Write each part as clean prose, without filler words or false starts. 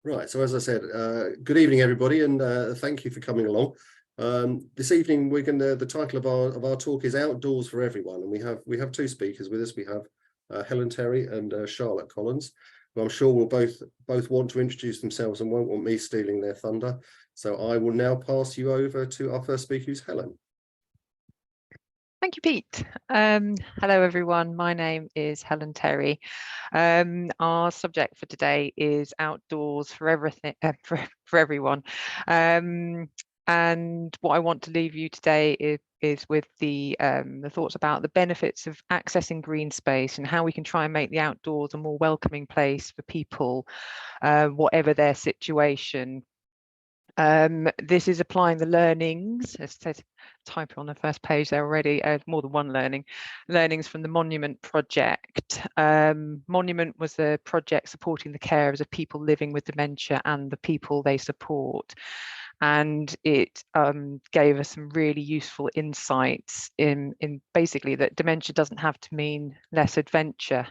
Right, so as I said, good evening, everybody, and thank you for coming along. This evening, the title of our talk is Outdoors for Everyone, and we have two speakers with us. We have Helen Terry and Charlotte Collins, who I'm sure will both want to introduce themselves and won't want me stealing their thunder. So I will now pass you over to our first speaker, who's Helen. Thank you, Pete. Hello, everyone. My name is Helen Terry. Our subject for today is outdoors for everything, for everyone. And what I want to leave you today is with the thoughts about the benefits of accessing green space and how we can try and make the outdoors a more welcoming place for people, whatever their situation. This is applying the learnings, as it says, type on the first page there already, more than one learnings from the Monument project. Monument was a project supporting the carers of people living with dementia and the people they support. And it gave us some really useful insights in basically that dementia doesn't have to mean less adventure,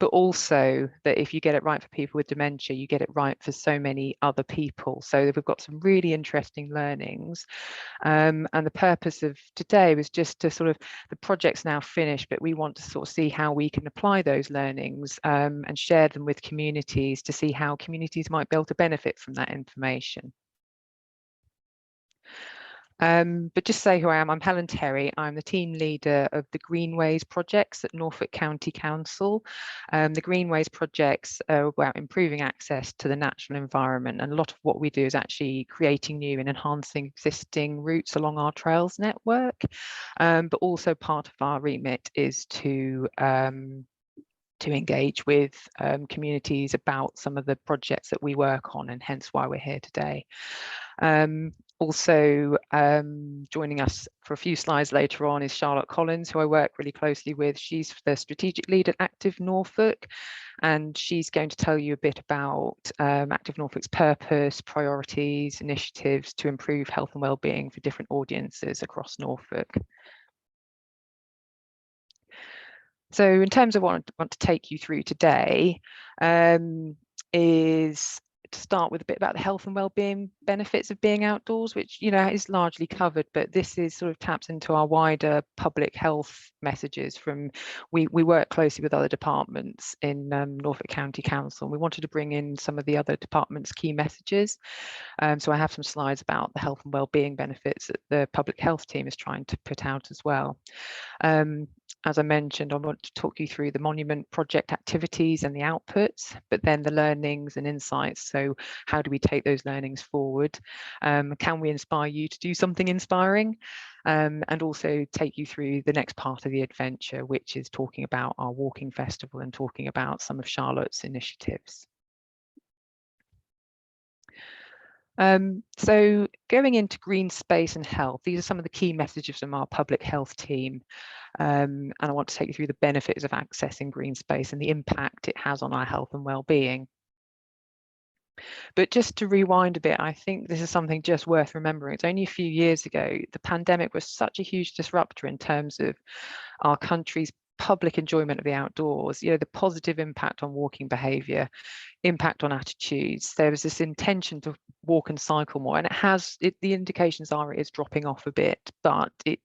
but also that if you get it right for people with dementia, you get it right for so many other people. So we've got some really interesting learnings. And the purpose of today was just to sort of, the project's now finished, but we want to sort of see how we can apply those learnings and share them with communities to see how communities might be able to benefit from that information. But just say who I am. I'm Helen Terry. I'm the team leader of the Greenways projects at Norfolk County Council. The Greenways projects are about improving access to the natural environment, and a lot of what we do is actually creating new and enhancing existing routes along our trails network. But also part of our remit is to engage with communities about some of the projects that we work on, and hence why we're here today. Also joining us for a few slides later on is Charlotte Collins, who I work really closely with. She's the strategic lead at Active Norfolk, and she's going to tell you a bit about Active Norfolk's purpose, priorities, initiatives to improve health and wellbeing for different audiences across Norfolk. So in terms of what I want to take you through today is to start with a bit about the health and wellbeing benefits of being outdoors, which, you know, is largely covered, but this is sort of taps into our wider public health messages from, we work closely with other departments in Norfolk County Council, and we wanted to bring in some of the other departments' key messages. So I have some slides about the health and wellbeing benefits that the public health team is trying to put out as well. As I mentioned, I want to talk you through the Monument project activities and the outputs, but then the learnings and insights. So how do we take those learnings forward? Can we inspire you to do something inspiring? And also take you through the next part of the adventure, which is talking about our walking festival and talking about some of Charlotte's initiatives. So going into green space and health, these are some of the key messages from our public health team. And I want to take you through the benefits of accessing green space and the impact it has on our health and well-being. But just to rewind a bit, I think this is something just worth remembering. It's only a few years ago, the pandemic was such a huge disruptor in terms of our country's public enjoyment of the outdoors, you know, the positive impact on walking behaviour, impact on attitudes. There was this intention to walk and cycle more, and the indications are it is dropping off a bit, but it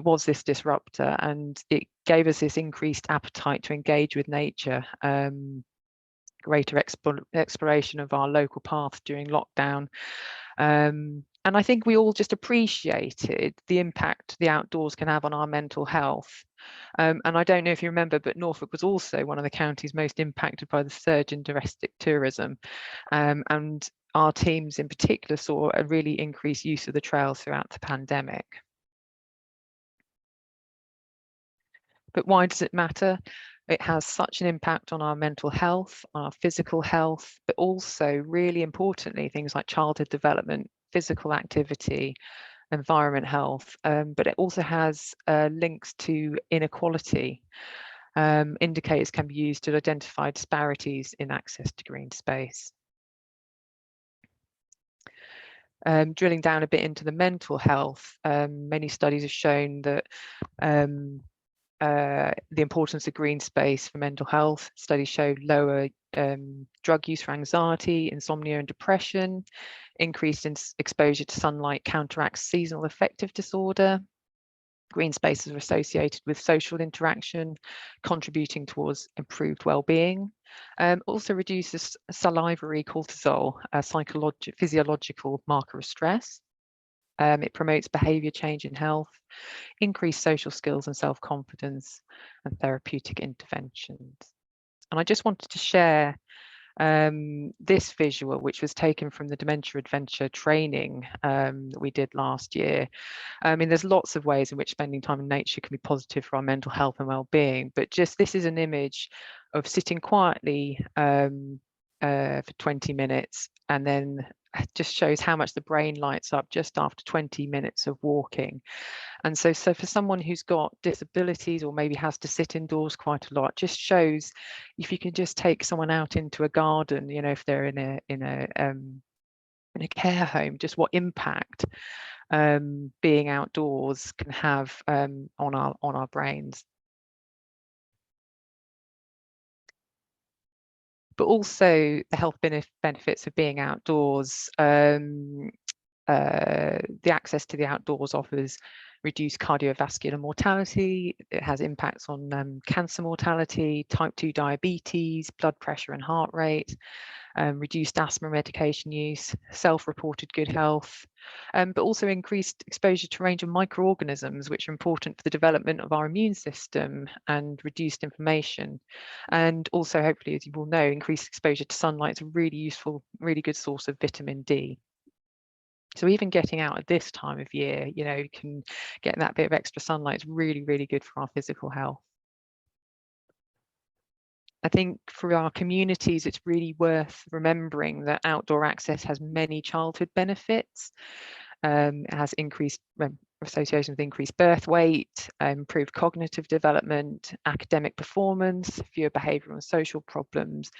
was this disruptor, and it gave us this increased appetite to engage with nature, greater exploration of our local paths during lockdown. And I think we all just appreciated the impact the outdoors can have on our mental health. And I don't know if you remember, but Norfolk was also one of the counties most impacted by the surge in domestic tourism. And our teams in particular saw a really increased use of the trails throughout the pandemic. But why does it matter? It has such an impact on our mental health, on our physical health, but also really importantly, things like childhood development, physical activity, environment health, but it also has links to inequality. Indicators can be used to identify disparities in access to green space. Drilling down a bit into the mental health, many studies have shown that the importance of green space for mental health. Studies showed lower drug use for anxiety, insomnia and depression. Increased in exposure to sunlight counteracts seasonal affective disorder. Green spaces are associated with social interaction, contributing towards improved well-being. Also reduces salivary cortisol, a physiological marker of stress. It promotes behaviour change in health, increased social skills and self-confidence, and therapeutic interventions. And I just wanted to share this visual, which was taken from the Dementia Adventure training that we did last year. I mean, there's lots of ways in which spending time in nature can be positive for our mental health and well-being, but just this is an image of sitting quietly for 20 minutes, and then just shows how much the brain lights up just after 20 minutes of walking. And so for someone who's got disabilities or maybe has to sit indoors quite a lot, just shows if you can just take someone out into a garden, you know, if they're in a care home, just what impact being outdoors can have on our brains. But also the health benefits of being outdoors. The access to the outdoors offers reduced cardiovascular mortality. It has impacts on cancer mortality, type 2 diabetes, blood pressure and heart rate, reduced asthma medication use, self-reported good health, but also increased exposure to a range of microorganisms which are important for the development of our immune system, and reduced inflammation. And also, hopefully, as you will know, increased exposure to sunlight is a really useful, really good source of vitamin D. So even getting out at this time of year, you know, you can get that bit of extra sunlight is really, really good for our physical health. I think for our communities, it's really worth remembering that outdoor access has many childhood benefits. It has increased association with increased birth weight, improved cognitive development, academic performance, fewer behavioural and social problems,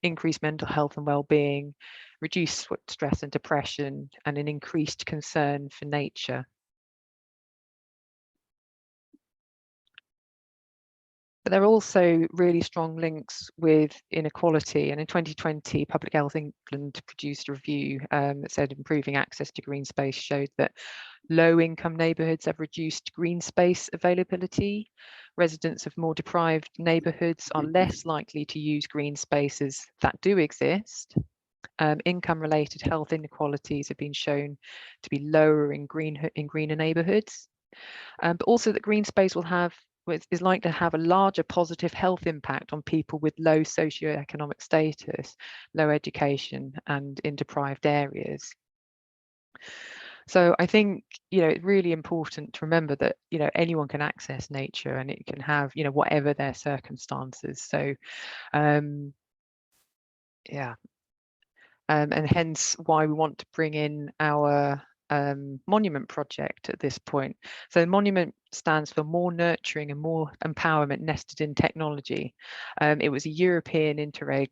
increased mental health and well-being, reduced stress and depression, and an increased concern for nature. But there are also really strong links with inequality. And in 2020, Public Health England produced a review that said improving access to green space showed that low-income neighbourhoods have reduced green space availability. Residents of more deprived neighbourhoods are less likely to use green spaces that do exist. Income-related health inequalities have been shown to be lower in greener neighbourhoods, but also that green space is likely to have a larger positive health impact on people with low socioeconomic status, low education, and in deprived areas. So I think, you know, it's really important to remember that, you know, anyone can access nature, and it can have, you know, whatever their circumstances. So yeah, and hence why we want to bring in our monument project at this point. So monument stands for More Nurturing and More Empowerment Nested in Technology. It was a European Interreg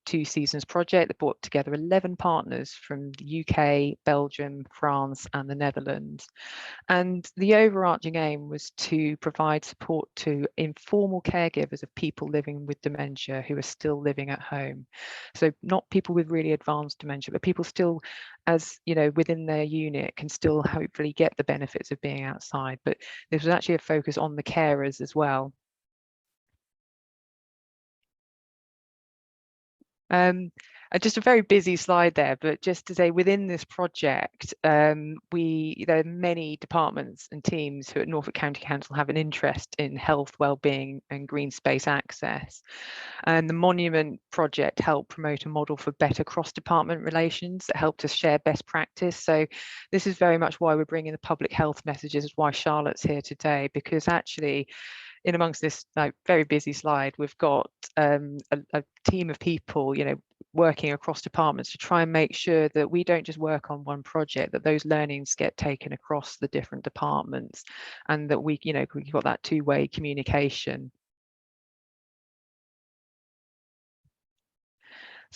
2 seasons project that brought together 11 partners from the UK, Belgium, France and the Netherlands. And the overarching aim was to provide support to informal caregivers of people living with dementia who are still living at home. So not people with really advanced dementia, but people still, as you know, within their unit can still hopefully get the benefits of being outside. But this was actually a focus on the carers as well. Just a very busy slide there, but just to say within this project, there are many departments and teams who at Norfolk County Council have an interest in health, wellbeing and green space access. And the Monument project helped promote a model for better cross-department relations that helped us share best practice. So this is very much why we're bringing the public health messages, is why Charlotte's here today, because actually in amongst this very busy slide, we've got a team of people, you know, working across departments to try and make sure that we don't just work on one project, that those learnings get taken across the different departments, and that we, you know, we've got that two-way communication.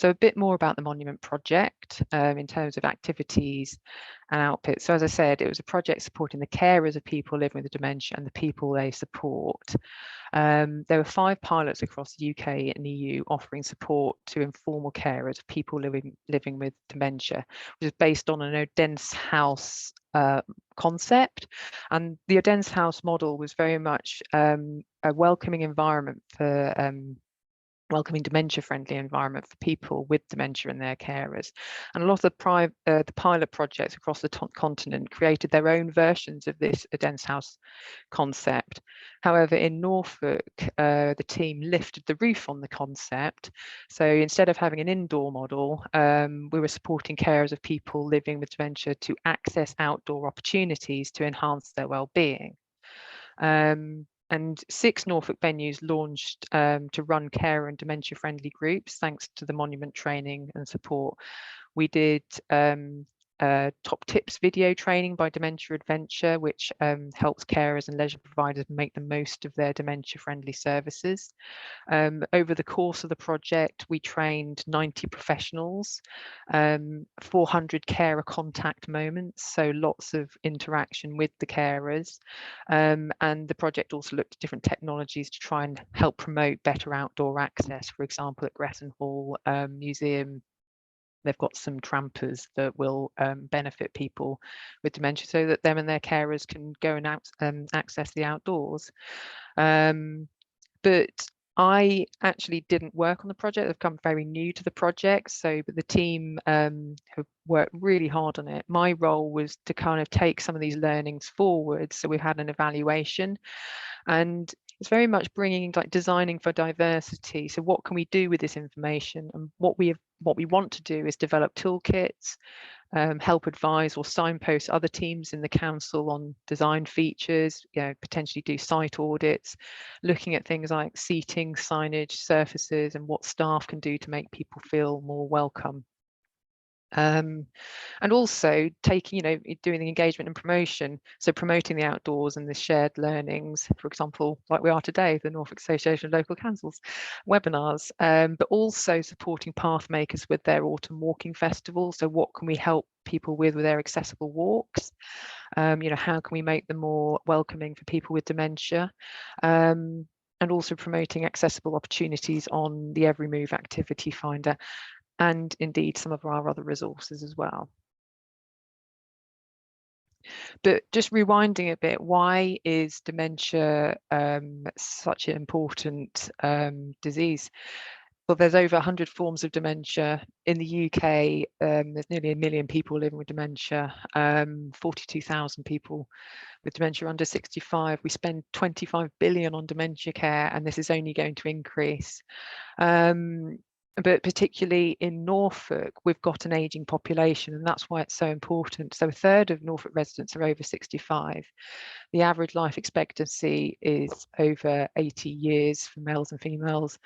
So a bit more about the Monument project in terms of activities and outputs. So as I said, it was a project supporting the carers of people living with dementia and the people they support. There were 5 pilots across the UK and EU offering support to informal carers of people living with dementia, which is based on an Odense House concept. And the Odense House model was very much a welcoming environment for welcoming dementia-friendly environment for people with dementia and their carers. And a lot of the pilot projects across the continent created their own versions of this Odense House concept. However, in Norfolk, the team lifted the roof on the concept. So instead of having an indoor model, we were supporting carers of people living with dementia to access outdoor opportunities to enhance their well-being. And 6 Norfolk venues launched to run care and dementia-friendly groups, thanks to the Monument training and support. We did top tips video training by Dementia Adventure, which helps carers and leisure providers make the most of their dementia-friendly services. Over the course of the project, we trained 90 professionals, 400 carer contact moments, so lots of interaction with the carers. And the project also looked at different technologies to try and help promote better outdoor access. For example, at Gresson Hall Museum, they've got some trampers that will benefit people with dementia so that them and their carers can go and access the outdoors. But I actually didn't work on the project. I've come very new to the project, but the team have worked really hard on it. My role was to kind of take some of these learnings forward. So we've had an evaluation, and it's very much bringing like designing for diversity. So what can we do with this information? And what we want to do is develop toolkits, help advise or signpost other teams in the council on design features, potentially do site audits, looking at things like seating, signage, surfaces, and what staff can do to make people feel more welcome. And also taking, doing the engagement and promotion, so promoting the outdoors and the shared learnings, for example, like we are today, the Norfolk Association of Local Councils webinars, but also supporting path makers with their autumn walking festival. So what can we help people with their accessible walks? How can we make them more welcoming for people with dementia? And also promoting accessible opportunities on the Every Move activity finder, and indeed some of our other resources as well. But just rewinding a bit, why is dementia such an important disease? Well, there's over 100 forms of dementia in the UK. There's nearly 1 million people living with dementia, 42,000 people with dementia under 65. We spend 25 billion on dementia care, and this is only going to increase. But particularly in Norfolk, we've got an ageing population, and that's why it's so important. So 1/3 of Norfolk residents are over 65. The average life expectancy is over 80 years for males and females.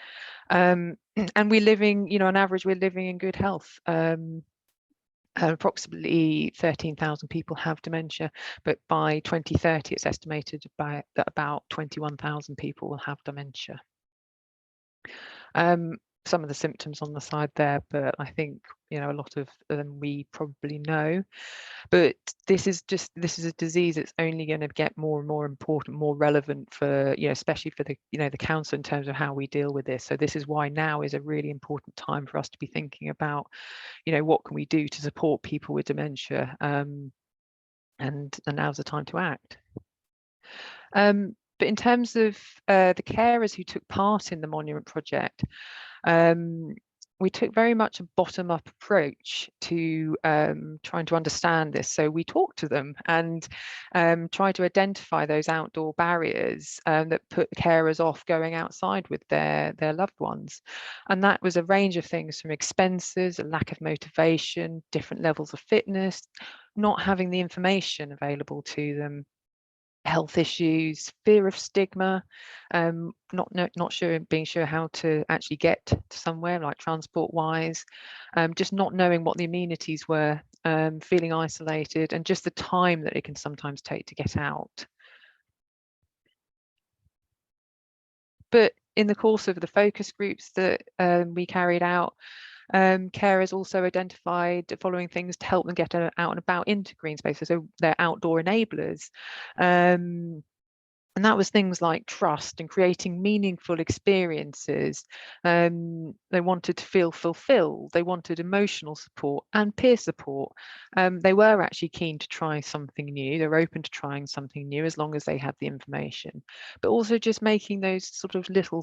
And we're living, on average, we're living in good health. Approximately 13,000 people have dementia, but by 2030, it's estimated that about 21,000 people will have dementia. Some of the symptoms on the side there, but I think a lot of them we probably know. But this is a disease that's only going to get more and more important, more relevant for especially for the the council in terms of how we deal with this. So this is why now is a really important time for us to be thinking about what can we do to support people with dementia, and now's the time to act. But in terms of the carers who took part in the Monument project, we took very much a bottom-up approach to trying to understand this. So we talked to them and tried to identify those outdoor barriers that put carers off going outside with their loved ones. And that was a range of things, from expenses, a lack of motivation, different levels of fitness, not having the information available to them, health issues, fear of stigma, being sure how to actually get to somewhere, like transport wise, just not knowing what the amenities were, feeling isolated, and just the time that it can sometimes take to get out. But in the course of the focus groups that we carried out, Carers also identified the following things to help them get out and about into green spaces, so they're outdoor enablers. And that was things like trust and creating meaningful experiences. They wanted to feel fulfilled. They wanted emotional support and peer support. They were actually keen to try something new. They're open to trying something new as long as they have the information. But also just making those sort of little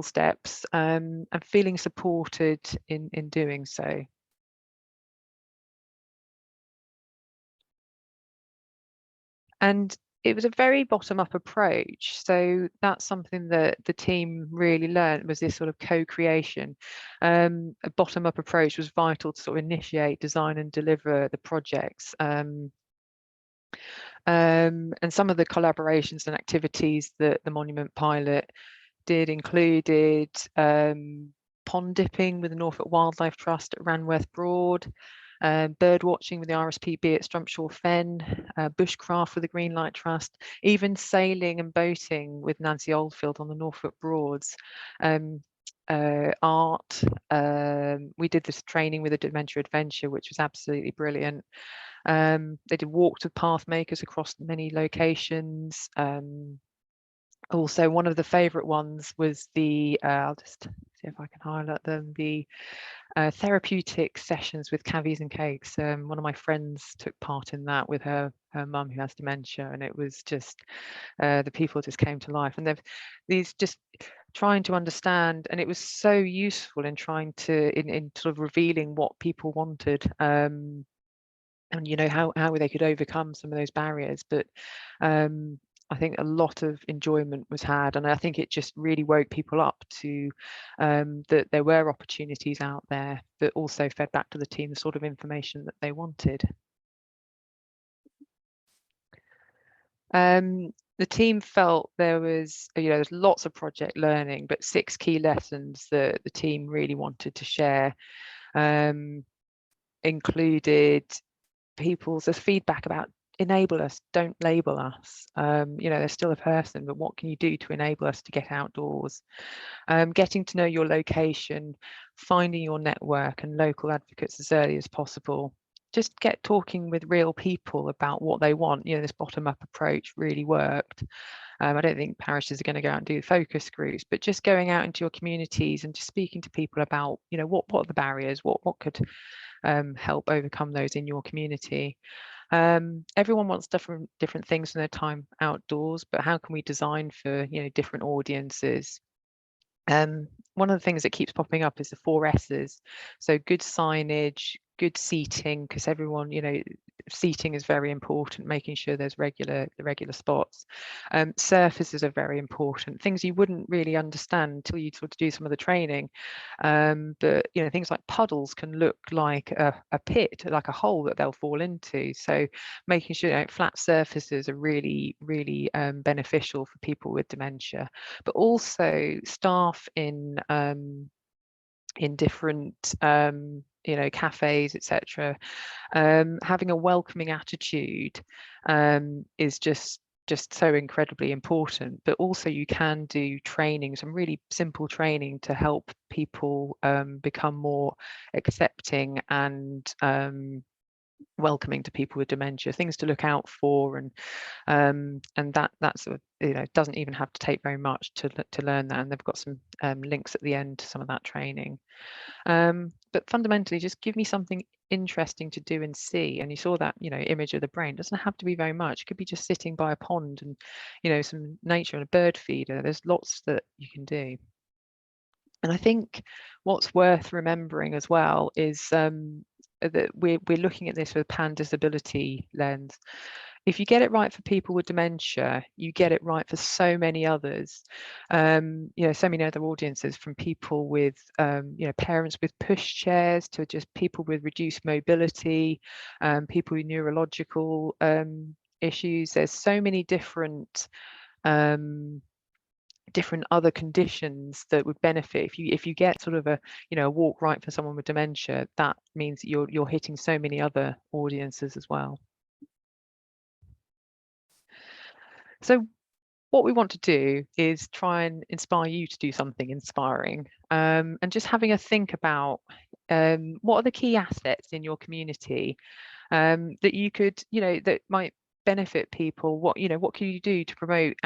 steps and feeling supported in doing so. And it was a very bottom-up approach. So that's something that the team really learned, was this sort of co-creation. A bottom-up approach was vital to sort of initiate, design and deliver the projects. And some of the collaborations and activities that the Monument Pilot did included pond dipping with the Norfolk Wildlife Trust at Ranworth Broad, bird watching with the RSPB at Strumpshaw Fen, bushcraft with the Greenlight Trust, even sailing and boating with Nancy Oldfield on the Norfolk Broads. Art, we did this training with a Dementia Adventure, which was absolutely brilliant. They did walks with path makers across many locations. Also, one of the favourite ones was the, I'll just see if I can highlight them, the therapeutic sessions with cavies and cakes. One of my friends took part in that with her mum who has dementia, and it was just, the people just came to life. And these just trying to understand, and it was so useful in trying to, in sort of revealing what people wanted. And you know how they could overcome some of those barriers. But I think a lot of enjoyment was had, and I think it just really woke people up to that there were opportunities out there, that also fed back to the team the sort of information that they wanted. The team felt there was, there's lots of project learning, but 6 key lessons that the team really wanted to share included people's feedback about enable us, don't label us. They're still a person, but what can you do to enable us to get outdoors? Getting to know your location, finding your network and local advocates as early as possible. Just get talking with real people about what they want. This bottom-up approach really worked. I don't think parishes are going to go out and do focus groups, but just going out into your communities and just speaking to people about, what are the barriers, what could help overcome those in your community. Everyone wants different things in their time outdoors, but how can we design for different audiences? One of the things that keeps popping up is the 4 S's. So good signage, good seating, because everyone, seating is very important, making sure there's regular spots. Surfaces are very important, things you wouldn't really understand until you sort of do some of the training. But things like puddles can look like a pit, like a hole that they'll fall into. So making sure flat surfaces are really beneficial for people with dementia, but also staff in different cafes, etc. Having a welcoming attitude is just so incredibly important. But also you can do training, some really simple training to help people become more accepting and welcoming to people with dementia, things to look out for, and that's doesn't even have to take very much to learn that, and they've got some links at the end to some of that training. But fundamentally, just give me something interesting to do and see. And you saw that image of the brain. It doesn't have to be very much. It could be just sitting by a pond and some nature and a bird feeder. There's lots that you can do. And I think what's worth remembering as well is that we're looking at this with a pan disability lens. If you get it right for people with dementia, you get it right for so many others. So many other audiences, from people with parents with pushchairs to just people with reduced mobility, people with neurological issues. There's so many different other conditions that would benefit if you get sort of a walk right for someone with dementia. That means you're hitting so many other audiences as well. So what we want to do is try and inspire you to do something inspiring, and just having a think about what are the key assets in your community that you could, that might benefit people. What can you do to promote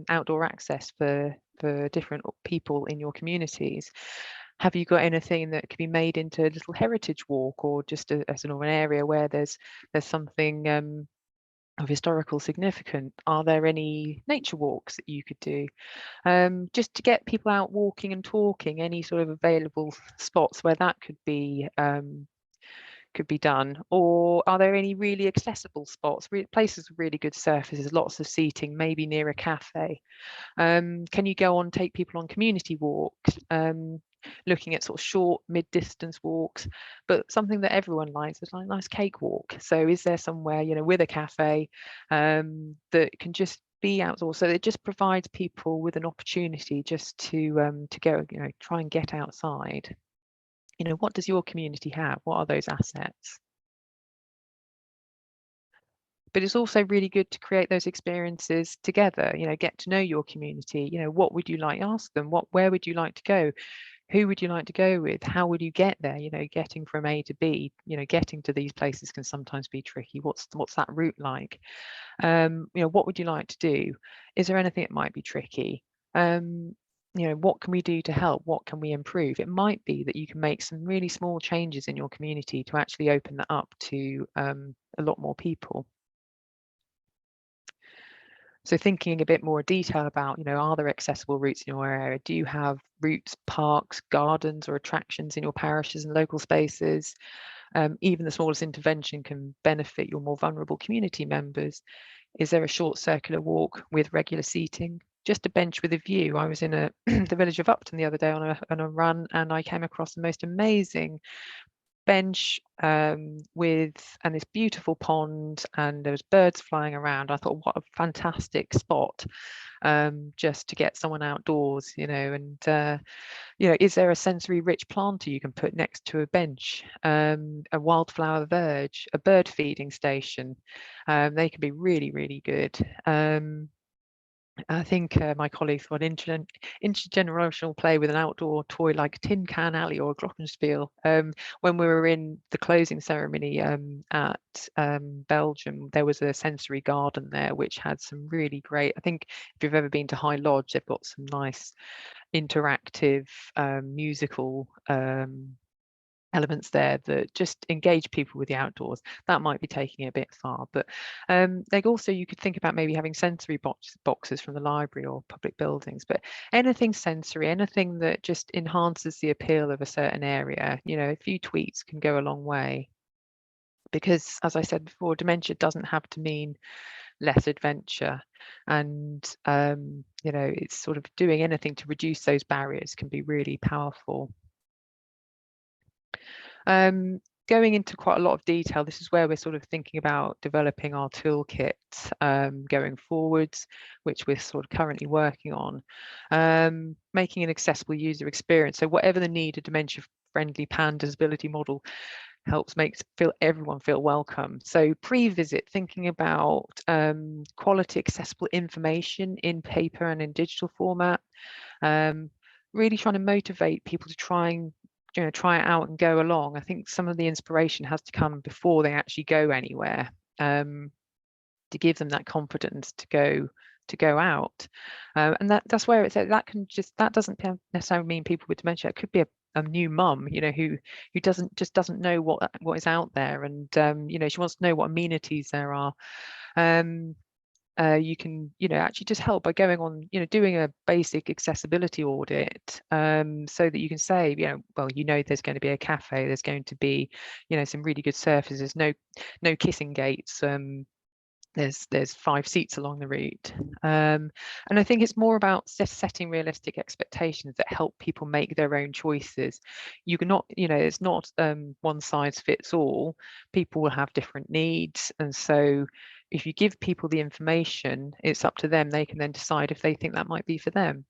outdoor access for different people in your communities? Have you got anything that can be made into a little heritage walk, or just as an area where there's something of historical significance? Are there any nature walks that you could do, just to get people out walking and talking? Any sort of available spots where that could be done? Or are there any really accessible spots, places with really good surfaces, lots of seating, maybe near a cafe? Can you go on, take people on community walks, looking at sort of short mid-distance walks, but something that everyone likes is like a nice cake walk? So is there somewhere, with a cafe, that can just be outdoors, so it just provides people with an opportunity just to go, try and get outside? What does your community have? What are those assets? But it's also really good to create those experiences together, get to know your community. What would you like? Ask them, where would you like to go? Who would you like to go with? How would you get there? Getting from A to B, getting to these places can sometimes be tricky. What's that route like? What would you like to do? Is there anything that might be tricky? What can we do to help? What can we improve? It might be that you can make some really small changes in your community to actually open that up to a lot more people. So thinking a bit more detail about, are there accessible routes in your area? Do you have routes, parks, gardens, or attractions in your parishes and local spaces? Even the smallest intervention can benefit your more vulnerable community members. Is there a short circular walk with regular seating? Just a bench with a view. I was in the village of Upton the other day on a run, and I came across the most amazing bench with this beautiful pond, and there was birds flying around. I thought, what a fantastic spot, just to get someone outdoors, and is there a sensory rich planter you can put next to a bench, a wildflower verge, a bird feeding station? They can be really, really good. I think my colleagues thought intergenerational play with an outdoor toy like a tin can alley or a glockenspiel. When we were in the closing ceremony at Belgium, there was a sensory garden there which had some really great, I think if you've ever been to High Lodge, they've got some nice interactive musical elements there that just engage people with the outdoors. That might be taking it a bit far, but you could think about maybe having sensory boxes from the library or public buildings. But anything sensory, anything that just enhances the appeal of a certain area, a few tweaks can go a long way. Because, as I said before, dementia doesn't have to mean less adventure, and it's sort of doing anything to reduce those barriers can be really powerful. Going into quite a lot of detail, this is where we're sort of thinking about developing our toolkit going forwards, which we're sort of currently working on, making an accessible user experience. So whatever the need, a dementia-friendly PAN disability model helps everyone feel welcome. So pre-visit, thinking about quality accessible information in paper and in digital format, really trying to motivate people to try it out and go along. I think some of the inspiration has to come before they actually go anywhere, to give them that confidence to go out. And that's where it's at. That doesn't necessarily mean people with dementia. It could be a new mum, who doesn't know what is out there, and she wants to know what amenities there are. You can actually just help by going on, doing a basic accessibility audit, so that you can say, there's going to be a cafe, there's going to be some really good surfaces, no kissing gates, there's 5 seats along the route, and I think it's more about setting realistic expectations that help people make their own choices. You cannot, it's not one size fits all. People will have different needs, and so if you give people the information, it's up to them. They can then decide if they think that might be for them.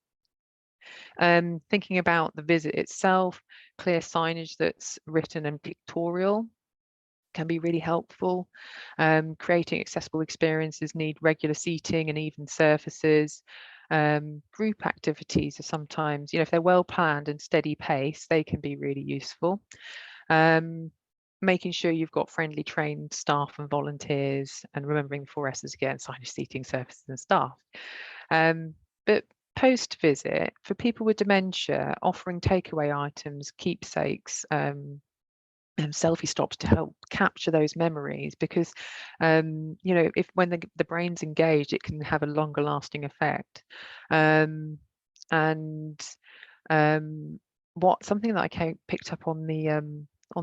Thinking about the visit itself, clear signage that's written and pictorial. can be really helpful. Creating accessible experiences need regular seating and even surfaces. Group activities are sometimes, if they're well planned and steady pace, they can be really useful. Making sure you've got friendly trained staff and volunteers, and remembering 4S's again: signage, seating, surfaces and staff. But post visit, for people with dementia, offering takeaway items, keepsakes, and selfie stops to help capture those memories, because if when the brain's engaged, it can have a longer lasting effect. And something that I picked up on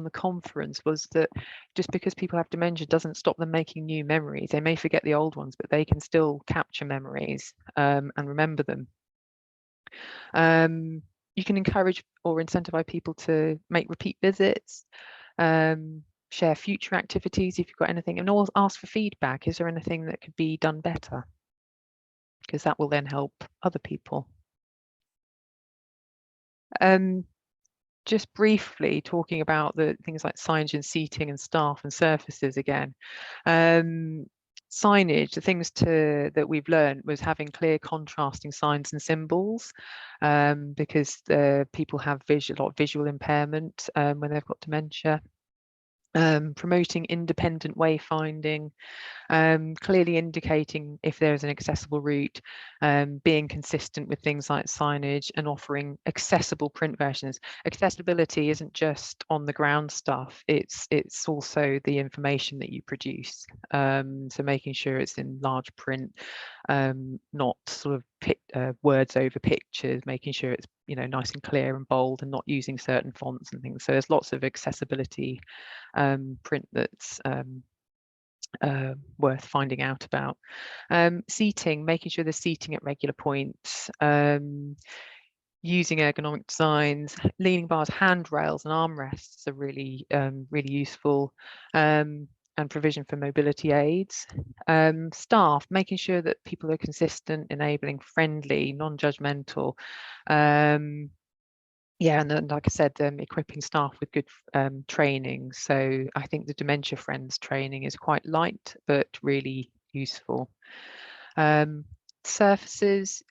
the conference was that just because people have dementia doesn't stop them making new memories. They may forget the old ones, but they can still capture memories and remember them. You can encourage or incentivize people to make repeat visits, share future activities if you've got anything, and always ask for feedback. Is there anything that could be done better? Because that will then help other people. Just briefly talking about the things like signage and seating and staff and surfaces again. Signage, the things that we've learned was having clear contrasting signs and symbols, because people have a lot of visual impairment when they've got dementia. Promoting independent wayfinding, clearly indicating if there is an accessible route, being consistent with things like signage, and offering accessible print versions. Accessibility isn't just on the ground stuff, it's also the information that you produce. So making sure it's in large print, not sort of words over pictures, making sure it's nice and clear and bold, and not using certain fonts and things. So there's lots of accessibility print that's worth finding out about. Seating, making sure there's seating at regular points, using ergonomic designs. Leaning bars, handrails and armrests are really useful, and provision for mobility aids. Staff, making sure that people are consistent, enabling, friendly, non-judgmental. Yeah, and then, like I said, equipping staff with good training. So I think the Dementia Friends training is quite light, but really useful. Surfaces,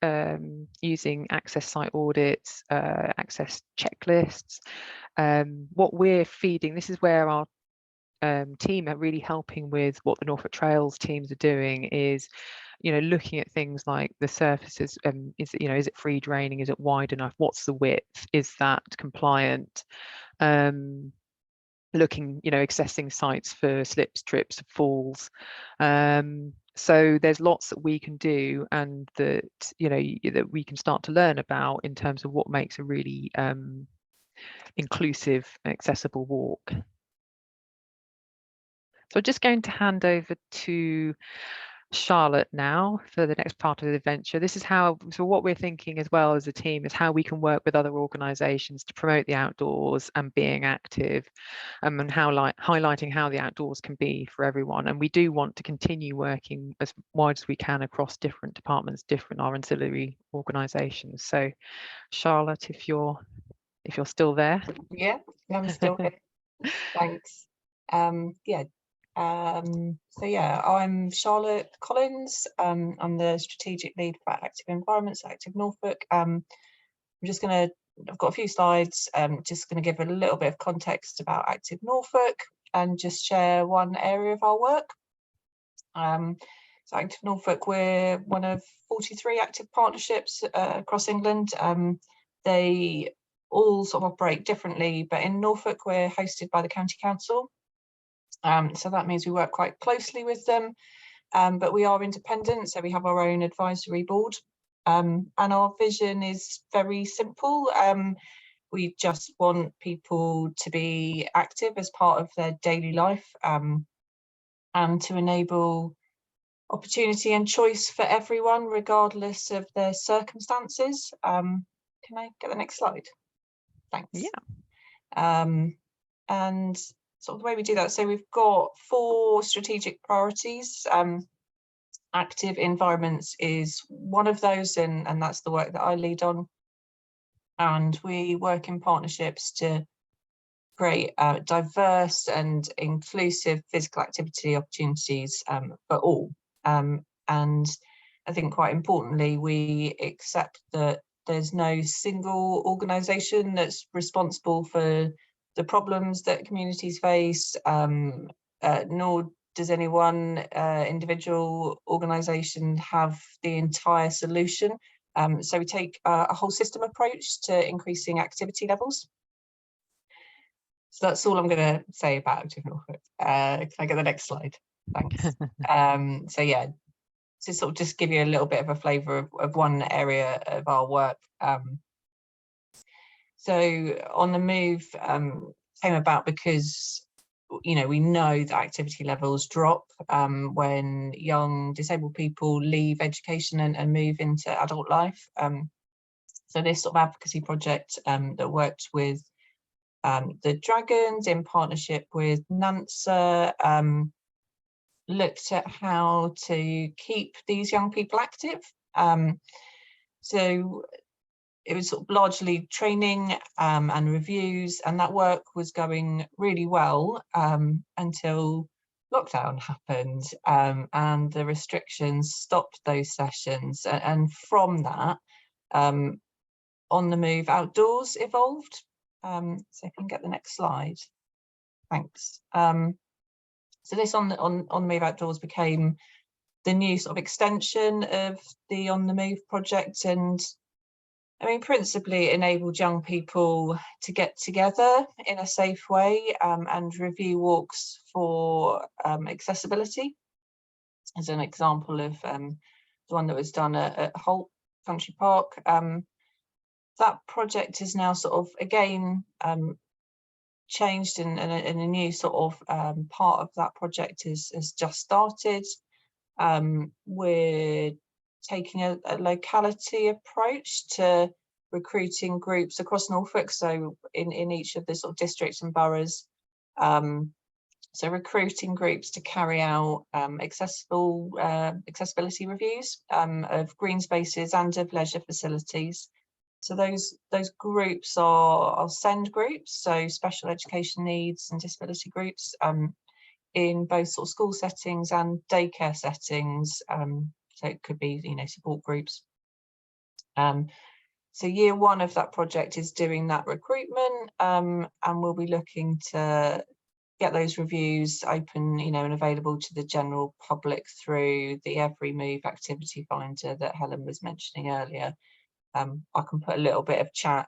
using access site audits, access checklists. What we're feeding, this is where our team are really helping with what the Norfolk Trails teams are doing, is looking at things like the surfaces. Is it free draining? Is it wide enough? What's the width? Is that compliant? Looking, accessing sites for slips, trips, falls. So there's lots that we can do, and that that we can start to learn about in terms of what makes a really inclusive, accessible walk. So I'm just going to hand over to Charlotte now for the next part of the adventure. This is so what we're thinking as well as a team is how we can work with other organisations to promote the outdoors and being active, and how highlighting how the outdoors can be for everyone. And we do want to continue working as wide as we can across different departments, our ancillary organisations. So Charlotte, if you're still there. Yeah, I'm still here. Thanks. So yeah, I'm Charlotte Collins. I'm the strategic lead for Active Environments, Active Norfolk. I've got a few slides. Just going to give a little bit of context about Active Norfolk and just share one area of our work. So Active Norfolk, we're one of 43 active partnerships across England. They all sort of operate differently, but in Norfolk we're hosted by the County Council. So that means we work quite closely with them, but we are independent, so we have our own advisory board, and our vision is very simple. We just want people to be active as part of their daily life, and to enable opportunity and choice for everyone regardless of their circumstances. Can I get the next slide? Thanks. Yeah. And sort of the way we do that, so we've got 4 strategic priorities. Active environments is one of those, and that's the work that I lead on. And we work in partnerships to create diverse and inclusive physical activity opportunities for all. And I think quite importantly, we accept that there's no single organisation that's responsible for the problems that communities face, nor does any one individual organisation have the entire solution. So we take a whole system approach to increasing activity levels. So that's all I'm going to say about Active Norfolk. Can I get the next slide? Thanks. So yeah, to sort of just give you a little bit of a flavour of one area of our work. So On the Move came about because, you know, we know that activity levels drop when young disabled people leave education and move into adult life. So this sort of advocacy project that worked with the Dragons in partnership with NANSA looked at how to keep these young people active. So it was sort of largely training and reviews, and that work was going really well until lockdown happened and the restrictions stopped those sessions. And from that, On the Move Outdoors evolved. So if you can get the next slide, thanks. So this On the Move Outdoors became the new sort of extension of the On the Move project, and I mean, principally it enabled young people to get together in a safe way and review walks for accessibility. As an example of the one that was done at Holt Country Park. That project is now sort of again changed, and a new sort of part of that project has just started. We're taking a locality approach to recruiting groups across Norfolk, so in each of the sort of districts and boroughs. So recruiting groups to carry out accessibility reviews of green spaces and of leisure facilities. So those groups are SEND groups, so special education needs and disability groups, in both sort of school settings and daycare settings. So it could be, you know, support groups. So year one of that project is doing that recruitment, and we'll be looking to get those reviews open, you know, and available to the general public through the Every Move activity finder that Helen was mentioning earlier. I can put a little bit of chat,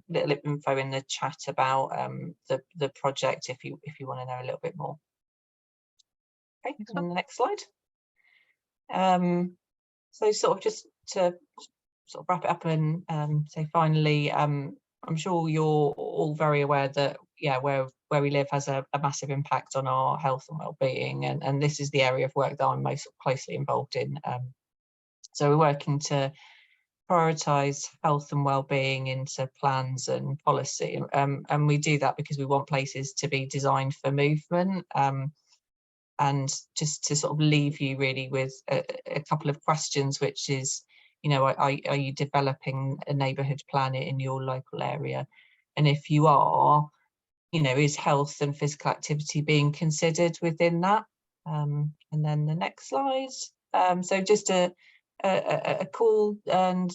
little info in the chat about the project if you want to know a little bit more. Okay, and then the next slide. So sort of just to sort of wrap it up and say finally, I'm sure you're all very aware that where we live has a massive impact on our health and well-being, and this is the area of work that I'm most closely involved in. So we're working to prioritise health and well-being into plans and policy, and we do that because we want places to be designed for movement. And just to sort of leave you really with a couple of questions, which is, you know, are you developing a neighbourhood plan in your local area? And if you are, you know, is health and physical activity being considered within that? And then the next slide. So just a call and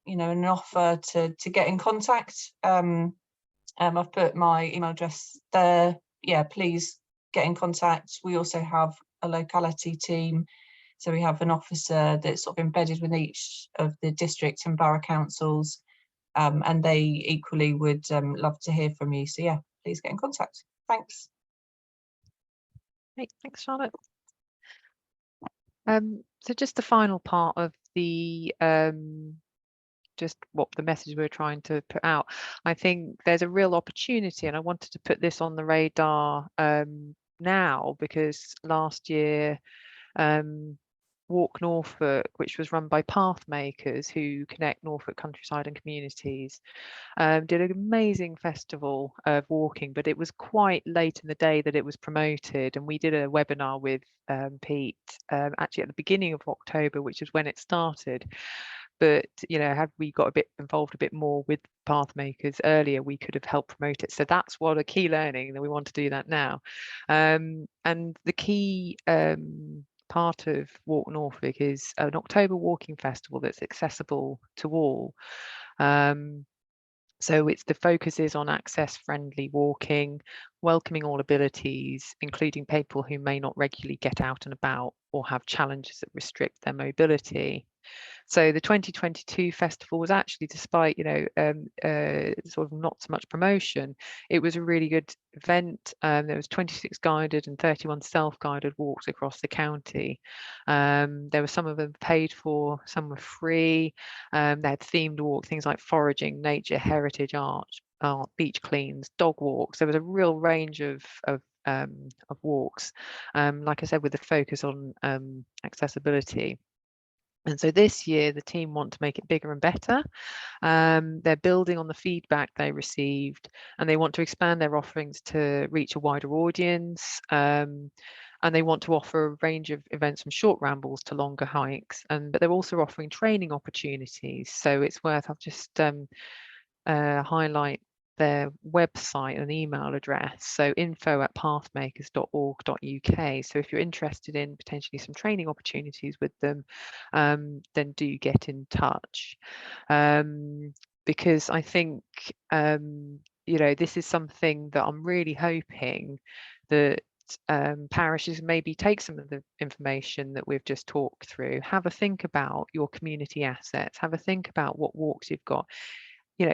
you know, an offer to get in contact. I've put my email address there. Yeah, please get in contact. We also have a locality team, so we have an officer that's sort of embedded with each of the district and borough councils, and they equally would love to hear from you. So yeah, please get in contact. Thanks. Great, thanks, Charlotte. So just the final part of the just what the message we're trying to put out. I think there's a real opportunity, and I wanted to put this on the radar now, because last year Walk Norfolk, which was run by Pathmakers, who connect Norfolk countryside and communities, did an amazing festival of walking, but it was quite late in the day that it was promoted, and we did a webinar with Pete actually at the beginning of October, which is when it started. but had we got a bit involved a bit more with path makers earlier, we could have helped promote it. So that's what a key learning, that we want to do that now. And the key part of Walk Norfolk is an October walking festival that's accessible to all. So the focus is on access-friendly walking, welcoming all abilities, including people who may not regularly get out and about or have challenges that restrict their mobility. So the 2022 festival was actually, despite sort of not so much promotion, it was a really good event. There was 26 guided and 31 self-guided walks across the county. There were some of them paid for, some were free. They had themed walks, things like foraging, nature, heritage, art, beach cleans, dog walks. There was a real range of walks, like I said, with a focus on accessibility. And so this year, the team want to make it bigger and better. They're building on the feedback they received, and they want to expand their offerings to reach a wider audience. And they want to offer a range of events from short rambles to longer hikes. But they're also offering training opportunities. So it's worth, I'll just highlight their website and email address, so info@pathmakers.org.uk. So if you're interested in potentially some training opportunities with them, then do get in touch, because I think this is something that I'm really hoping that parishes maybe take some of the information that we've just talked through, have a think about your community assets, have a think about what walks you've got.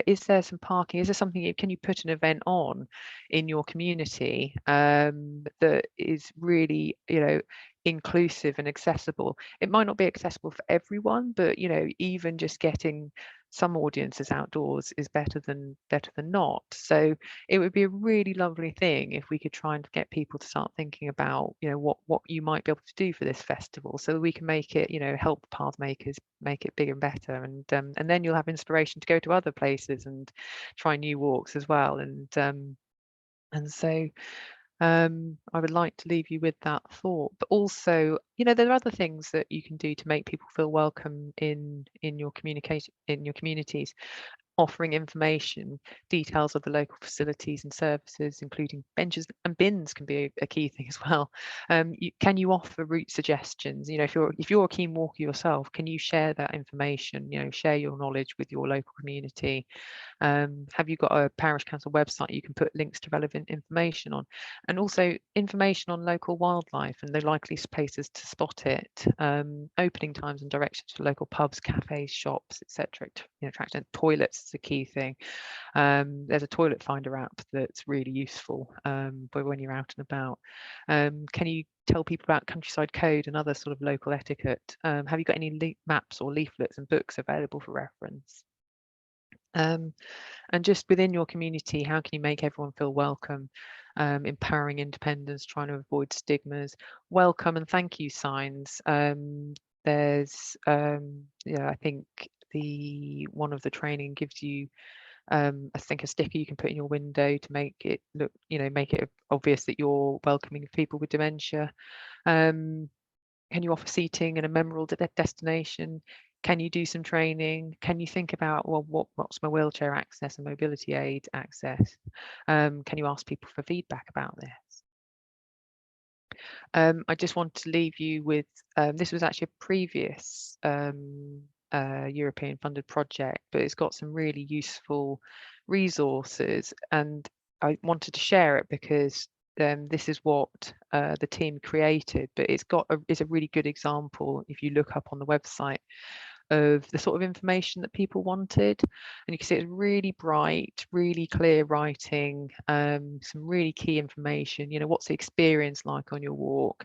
Is there some parking? Is there something, can you put an event on in your community that is really, inclusive and accessible? It might not be accessible for everyone, but even just getting some audiences outdoors is better than not. So it would be a really lovely thing if we could try and get people to start thinking about what you might be able to do for this festival, so that we can make it, help path makers make it bigger and better, and then you'll have inspiration to go to other places and try new walks as well. And so I would like to leave you with that thought. But also, there are other things that you can do to make people feel welcome in your communities. Offering information, details of the local facilities and services, including benches and bins, can be a key thing as well. Can you offer route suggestions? If you're a keen walker yourself, can you share that information? Share your knowledge with your local community. Have you got a parish council website you can put links to relevant information on, and also information on local wildlife and the likeliest places to spot it, opening times and directions to local pubs, cafes, shops, etc. Attraction. Toilets is a key thing. There's a toilet finder app that's really useful but when you're out and about. Can you tell people about countryside code and other sort of local etiquette? Have you got any maps or leaflets and books available for reference? And just within your community, how can you make everyone feel welcome? Empowering independence, trying to avoid stigmas, welcome and thank you signs. There's I think one of the training gives you I think a sticker you can put in your window to make it look, make it obvious that you're welcoming people with dementia. Can you offer seating and a memorable destination? Can you do some training? Can you think about, well, what's my wheelchair access and mobility aid access? Can you ask people for feedback about this? I just want to leave you with, this was actually a previous European funded project, but it's got some really useful resources, and I wanted to share it because this is what the team created, but it's a really good example if you look up on the website of the sort of information that people wanted, and you can see it's really bright, really clear writing, some really key information. What's the experience like on your walk?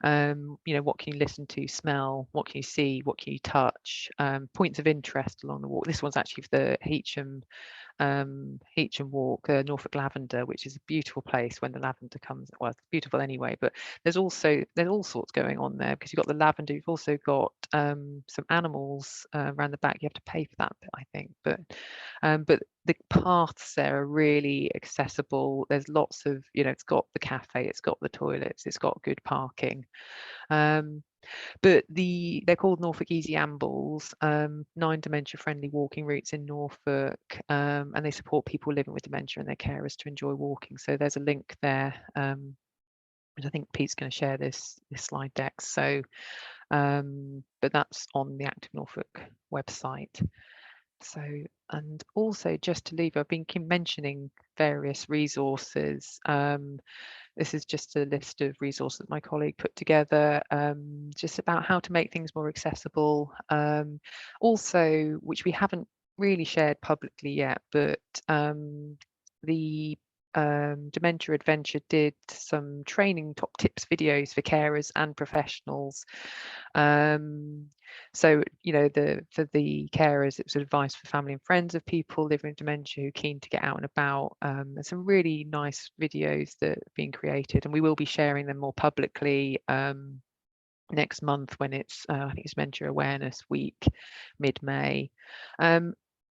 What can you listen to, smell, what can you see, what can you touch, points of interest along the walk. This one's actually for the Heacham walk, Norfolk lavender, which is a beautiful place when the lavender comes. Well, it's beautiful anyway, but there's all sorts going on there, because you've got the lavender, you've also got some animals around the back. You have to pay for that bit, I think, but the paths there are really accessible. There's lots of, it's got the cafe, it's got the toilets, it's got good parking. But they're called Norfolk Easy Ambles, 9 dementia-friendly walking routes in Norfolk, and they support people living with dementia and their carers to enjoy walking. So there's a link there, and I think Pete's going to share this slide deck. So, but that's on the Active Norfolk website. So, and also just to leave, I've been mentioning various resources. This is just a list of resources that my colleague put together, just about how to make things more accessible. Also, which we haven't really shared publicly yet, but the Dementia Adventure did some training top tips videos for carers and professionals. So, you know, for the carers, it was advice for family and friends of people living with dementia who are keen to get out and about. There's some really nice videos that are being created, and we will be sharing them more publicly next month when it's, I think it's Dementia Awareness Week, mid-May.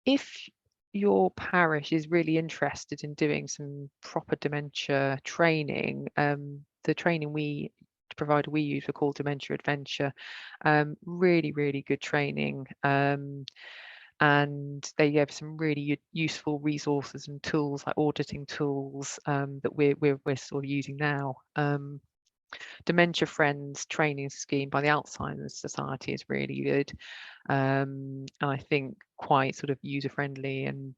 If your parish is really interested in doing some proper dementia training, the training provider we use, we call Dementia Adventure, really good training, and they have some really useful resources and tools like auditing tools that we're sort of using now. Dementia Friends training scheme by the Alzheimer's Society is really good, and I think quite sort of user friendly and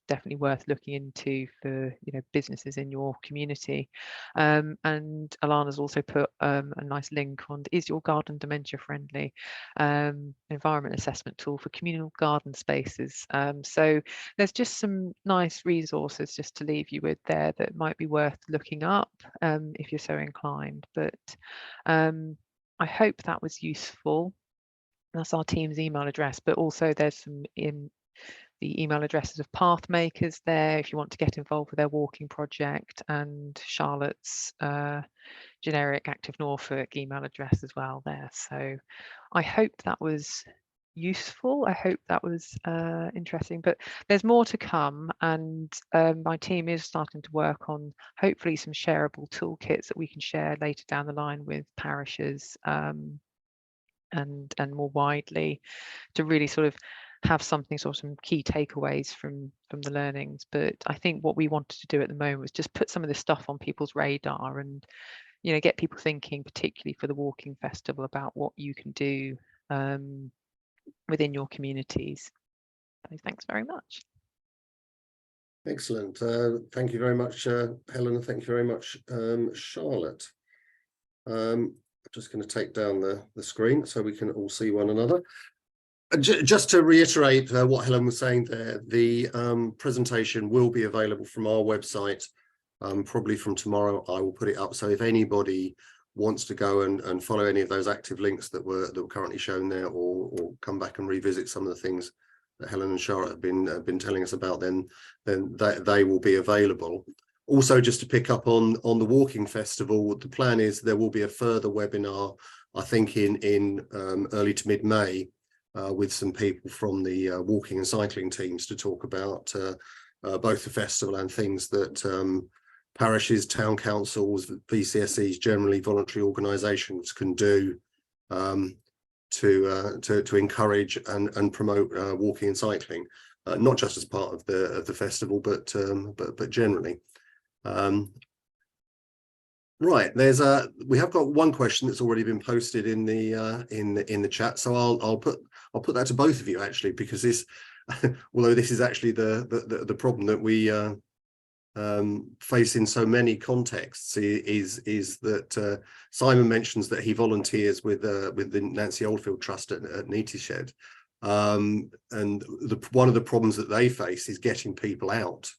definitely worth looking into for, you know, businesses in your community. And Alanna's also put a nice link on Is Your Garden Dementia Friendly, environment assessment tool for communal garden spaces. So there's just some nice resources just to leave you with there that might be worth looking up if you're so inclined. But I hope that was useful. That's our team's email address, but also there's some in the email addresses of path makers there if you want to get involved with their walking project, and Charlotte's generic Active Norfolk email address as well there. So I hope that was useful. I hope that was interesting, but there's more to come, and my team is starting to work on hopefully some shareable toolkits that we can share later down the line with parishes and more widely, to really sort of have something, sort of some key takeaways from the learnings. But I think what we wanted to do at the moment was just put some of this stuff on people's radar and, you know, get people thinking, particularly for the walking festival, about what you can do within your communities. So thanks very much. Excellent. Thank you very much, Helen. Thank you very much, Charlotte. I'm just going to take down the screen so we can all see one another. Just to reiterate what Helen was saying there, the presentation will be available from our website probably from tomorrow. I will put it up, so if anybody wants to go and follow any of those active links that were currently shown there, or come back and revisit some of the things that Helen and Charlotte have been telling us about, then they will be available. Also, just to pick up on the walking festival, the plan is there will be a further webinar, I think in early to mid-May, with some people from the walking and cycling teams to talk about both the festival and things that parishes, town councils, VCSEs, generally voluntary organisations can do to encourage and promote walking and cycling, not just as part of the festival, but generally. Right, we have got one question that's already been posted in the chat, so I'll put that to both of you actually, because this, although this is actually the problem that we face in so many contexts, is that Simon mentions that he volunteers with the Nancy Oldfield Trust at Neatished, and one of the problems that they face is getting people out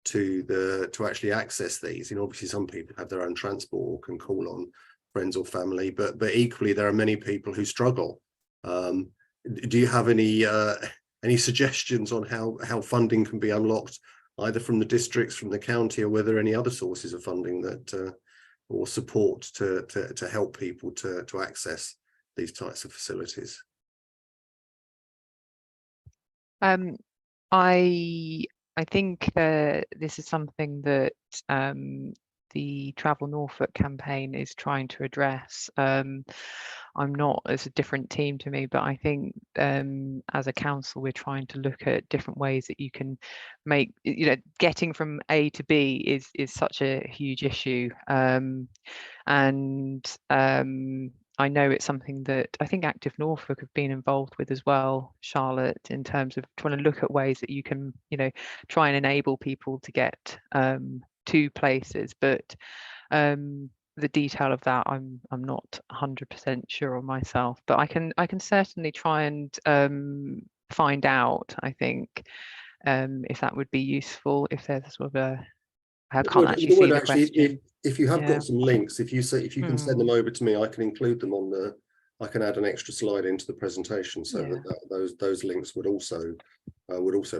to actually access these. You know, obviously some people have their own transport or can call on friends or family, but equally there are many people who struggle. Do you have any suggestions on how funding can be unlocked, either from the districts, from the county, or whether any other sources of funding that or support to help people to access these types of facilities? I think this is something that the Travel Norfolk campaign is trying to address. I'm not, it's a different team to me, but I think as a council, we're trying to look at different ways that you can make, getting from A to B is such a huge issue. I know it's something that I think Active Norfolk have been involved with as well, Charlotte, in terms of trying to look at ways that you can, try and enable people to get to places. But the detail of that, I'm not 100% sure on myself. But I can certainly try and find out. I think if that would be useful, if there's sort of a, I can't actually see the question. If you have got some links, if you can send them over to me, I can include them on I can add an extra slide into the presentation, so that those links would also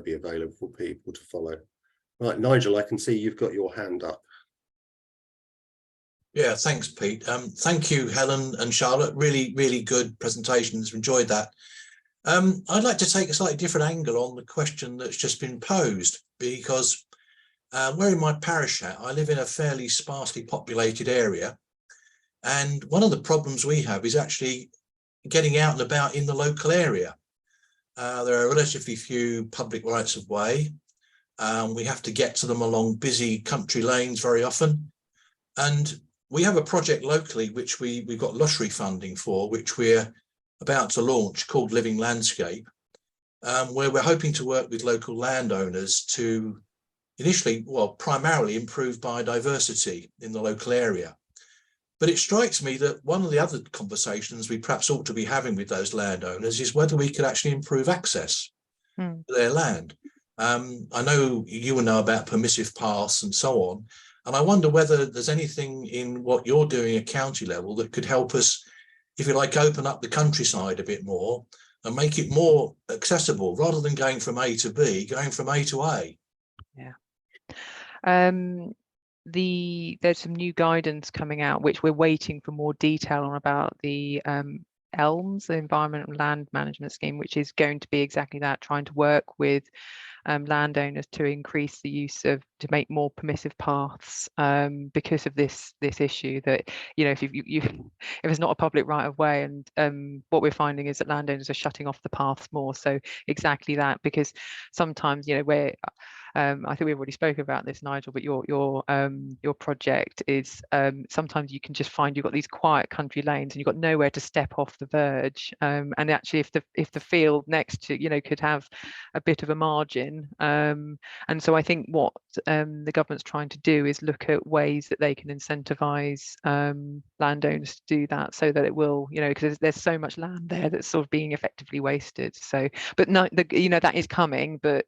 be available for people to follow. Right, Nigel, I can see you've got your hand up. Yeah, thanks, Pete. Thank you, Helen and Charlotte. Really, really good presentations. Enjoyed that. I'd like to take a slightly different angle on the question that's just been posed, because where in my parish at, I live in a fairly sparsely populated area, and one of the problems we have is actually getting out and about in the local area. There are relatively few public rights of way. We have to get to them along busy country lanes very often, and we have a project locally which we've got lottery funding for, which we're about to launch, called Living Landscape, where we're hoping to work with local landowners to initially, well, primarily improve biodiversity in the local area. But it strikes me that one of the other conversations we perhaps ought to be having with those landowners is whether we could actually improve access to their land. I know you will know about permissive paths and so on, and I wonder whether there's anything in what you're doing at county level that could help us, if you like, open up the countryside a bit more and make it more accessible, rather than going from A to B, going from A to A. Yeah. There's some new guidance coming out, which we're waiting for more detail on, about the ELMS, the Environment and Land Management Scheme, which is going to be exactly that, trying to work with landowners to increase the use of, to make more permissive paths, because of this issue that, if it's not a public right of way, and what we're finding is that landowners are shutting off the paths more. So exactly that, because sometimes, where I think we've already spoken about this, Nigel, but your project is sometimes you can just find you've got these quiet country lanes and you've got nowhere to step off the verge, and actually if the field next to could have a bit of a margin, and so I think what the government's trying to do is look at ways that they can incentivize landowners to do that, so that it will, because there's so much land there that's sort of being effectively wasted. So, but no, that is coming, but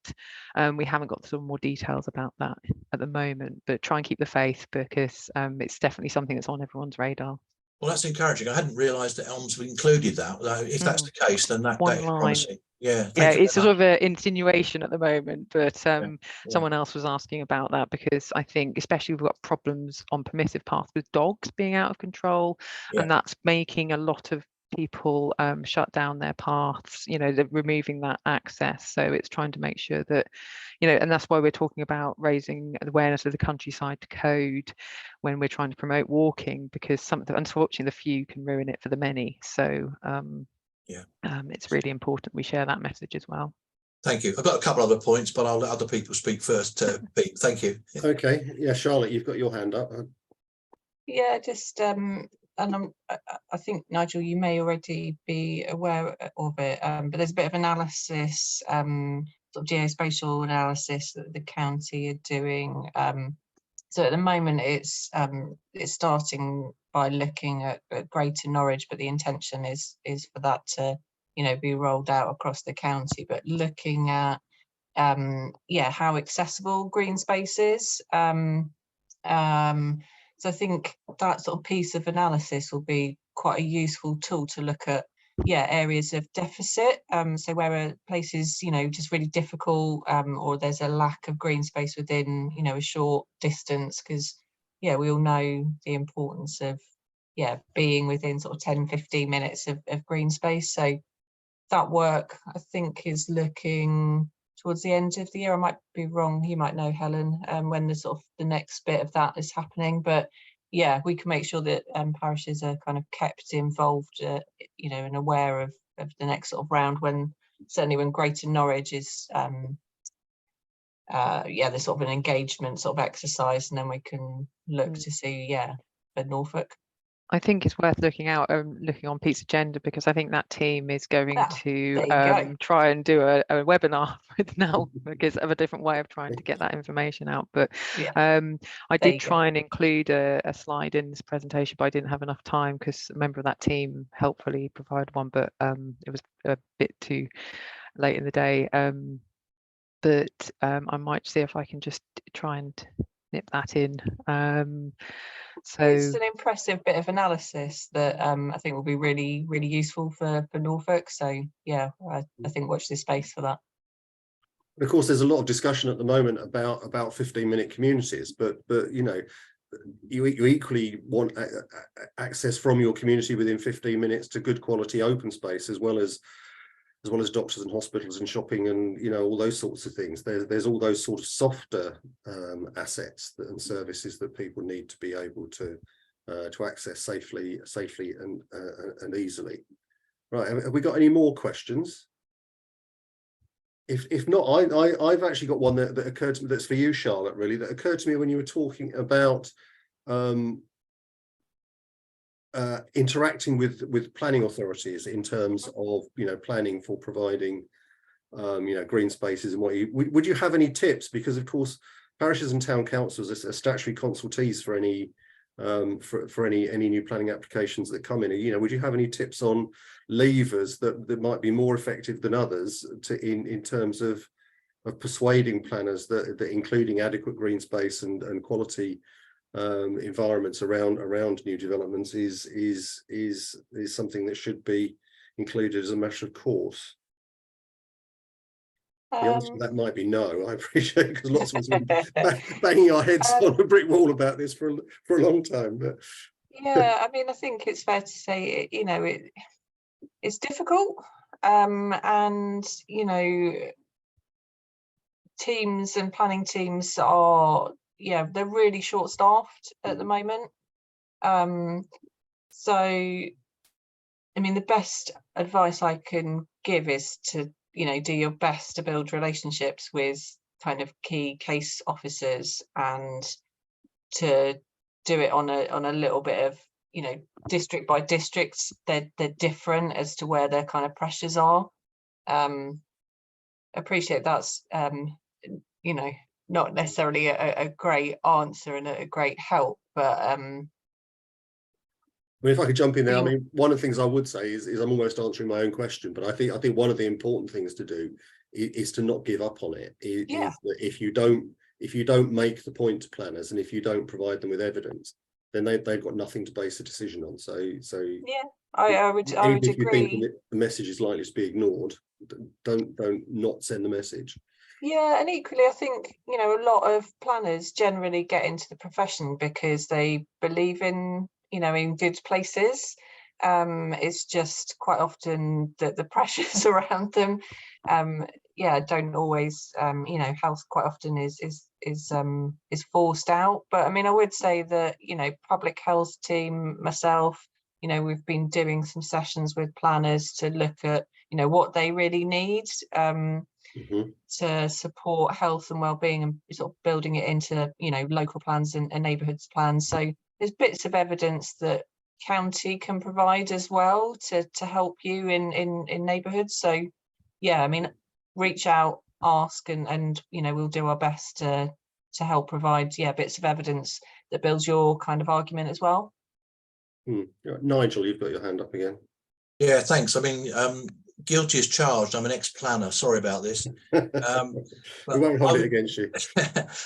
we haven't got some more details about that at the moment. But try and keep the faith, because it's definitely something that's on everyone's radar. Well, that's encouraging. I hadn't realised that ELMS included that. If that's the case, then that is promising. Yeah, it's sort of an insinuation at the moment, but someone else was asking about that, because I think especially we've got problems on permissive paths with dogs being out of control, and that's making a lot of people shut down their paths, they're removing that access. So it's trying to make sure that, and that's why we're talking about raising awareness of the countryside code when we're trying to promote walking, because unfortunately the few can ruin it for the many. So it's really important we share that message as well. Thank you. I've got a couple other points, but I'll let other people speak first. Pete, thank you. Okay, yeah, Charlotte, you've got your hand up. Yeah, just and I think, Nigel, you may already be aware of it, but there's a bit of analysis, sort of geospatial analysis that the county are doing. So at the moment, it's starting by looking at Greater Norwich, but the intention is for that to be rolled out across the county. But looking at how accessible green space is. So I think that sort of piece of analysis will be quite a useful tool to look at areas of deficit. So where are places just really difficult, or there's a lack of green space within a short distance, because we all know the importance of being within sort of 10-15 minutes of green space. So that work, I think, is looking towards the end of the year. I might be wrong, you might know, Helen, when the sort of the next bit of that is happening. But yeah, we can make sure that parishes are kind of kept involved, you know, and aware of the next sort of round, when certainly when Greater Norwich is yeah, there's sort of an engagement sort of exercise, and then we can look to see, yeah, for Norfolk. I think it's worth looking on Pete's agenda, because I think that team is going to try and do a webinar with Nell, because of a different way of trying to get that information out. But yeah, I did try and include a slide in this presentation, but I didn't have enough time because a member of that team helpfully provided one, but it was a bit too late in the day. But I might see if I can just try and nip that in. So it's an impressive bit of analysis that I think will be really, really useful for Norfolk. So yeah, I think watch this space for that. Of course, there's a lot of discussion at the moment about 15-minute communities, but you know, you equally want access from your community within 15 minutes to good quality open space, as well as doctors and hospitals and shopping and, you know, all those sorts of things. There's all those sort of softer assets and services that people need to be able to access safely and easily. Right, have we got any more questions? If not, I've actually got one that occurred to me, that's for you, Charlotte, really, that occurred to me when you were talking about interacting with planning authorities in terms of, you know, planning for providing you know, green spaces and what would you have any tips? Because of course parishes and town councils are statutory consultees for any for any new planning applications that come in. You know, would you have any tips on levers that might be more effective than others in terms of persuading planners that including adequate green space and quality environments around new developments is something that should be included as a matter of course? The answer to that might be no. I appreciate it, because lots of us have been banging our heads on a brick wall about this for a long time. But yeah, I mean, I think it's fair to say, you know, it's difficult, and you know, teams and planning teams are, yeah, they're really short-staffed at the moment. So, I mean, the best advice I can give is to, you know, do your best to build relationships with kind of key case officers, and to do it on a little bit of, you know, district by district. They're different as to where their kind of pressures are. Appreciate that's you know, not necessarily a great answer and a great help, but I mean, if I could jump in there, I mean, one of the things I would say is I'm almost answering my own question, but I think one of the important things to do is to not give up on it. Yeah. Is that if you don't make the point to planners, and if you don't provide them with evidence, then they've got nothing to base a decision on. So yeah, I would if agree. you think the message is likely to be ignored, don't not send the message. Yeah, and equally, I think, you know, a lot of planners generally get into the profession because they believe in, you know, in good places. It's just quite often that the pressures around them, yeah, don't always, you know, health quite often is forced out. But I mean, I would say that, you know, public health team, myself, you know, we've been doing some sessions with planners to look at, you know, what they really need. To support health and well-being, and sort of building it into, you know, local plans and neighbourhoods plans. So there's bits of evidence that county can provide as well to help you in neighbourhoods. So yeah, I mean, reach out, ask, and you know, we'll do our best to help provide, yeah, bits of evidence that builds your kind of argument as well. Nigel, you've got your hand up again. Yeah, thanks. I mean, guilty as charged. I'm an ex-planner. Sorry about this. We won't hold it against you.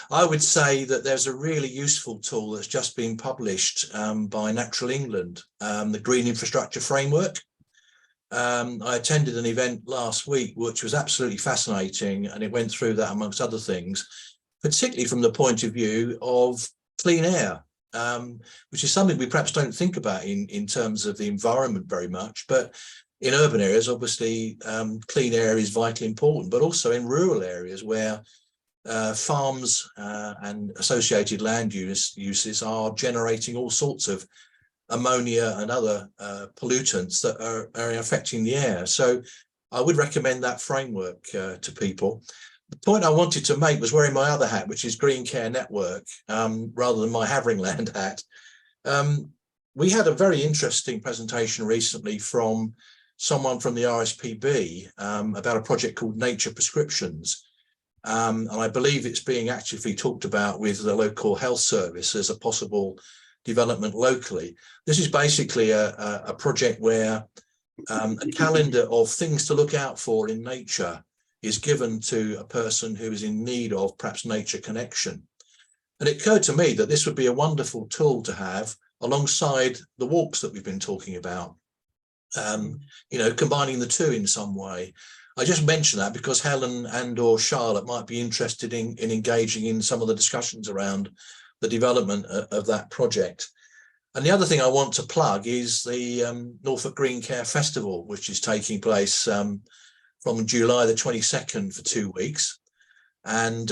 I would say that there's a really useful tool that's just been published by Natural England, the Green Infrastructure Framework. I attended an event last week which was absolutely fascinating, and it went through that amongst other things, particularly from the point of view of clean air, which is something we perhaps don't think about in terms of the environment very much. But in urban areas, obviously, clean air is vitally important, but also in rural areas where farms and associated land uses are generating all sorts of ammonia and other pollutants that are affecting the air. So I would recommend that framework to people. The point I wanted to make was wearing my other hat, which is Green Care Network, rather than my Havringland hat. We had a very interesting presentation recently from someone from the RSPB about a project called Nature Prescriptions. And I believe it's being actively talked about with the local health service as a possible development locally. This is basically a project where a calendar of things to look out for in nature is given to a person who is in need of perhaps nature connection. And it occurred to me that this would be a wonderful tool to have alongside the walks that we've been talking about, you know, combining the two in some way. I just mention that because Helen and or Charlotte might be interested in engaging in some of the discussions around the development of that project. And the other thing I want to plug is the Norfolk Green Care Festival, which is taking place from July the 22nd for 2 weeks. And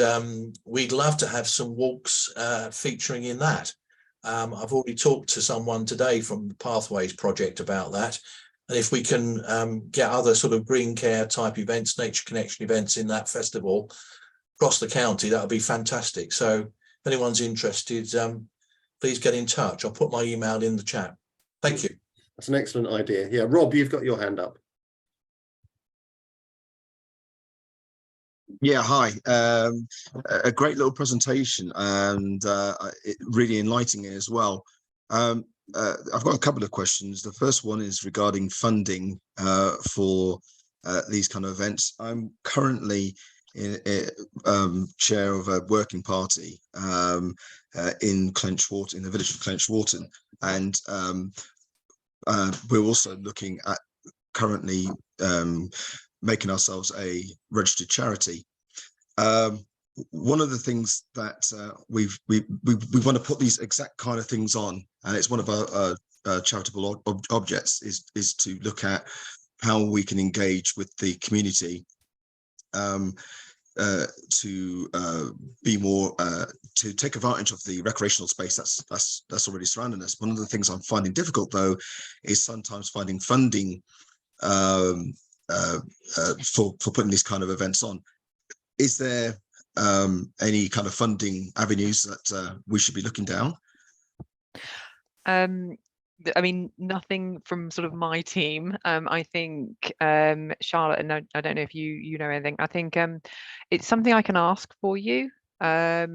we'd love to have some walks featuring in that. I've already talked to someone today from the Pathways project about that. And if we can get other sort of green care type events, nature connection events in that festival across the county, that would be fantastic. So if anyone's interested, please get in touch. I'll put my email in the chat. Thank you. That's an excellent idea. Yeah, Rob, you've got your hand up. Yeah, hi. A great little presentation and really enlightening as well. I've got a couple of questions. The first one is regarding funding for these kind of events. I'm currently chair of a working party in Clenchwarton, in the village of Clenchwarton, and we're also looking at currently making ourselves a registered charity. One of the things that we want to put these exact kind of things on, and it's one of our charitable objects, is to look at how we can engage with the community to be more to take advantage of the recreational space that's already surrounding us. One of the things I'm finding difficult though is sometimes finding funding for putting these kind of events on. Is there any kind of funding avenues that we should be looking down? I mean, nothing from sort of my team. I think Charlotte, and I don't know if you know anything. I think it's something I can ask for you. But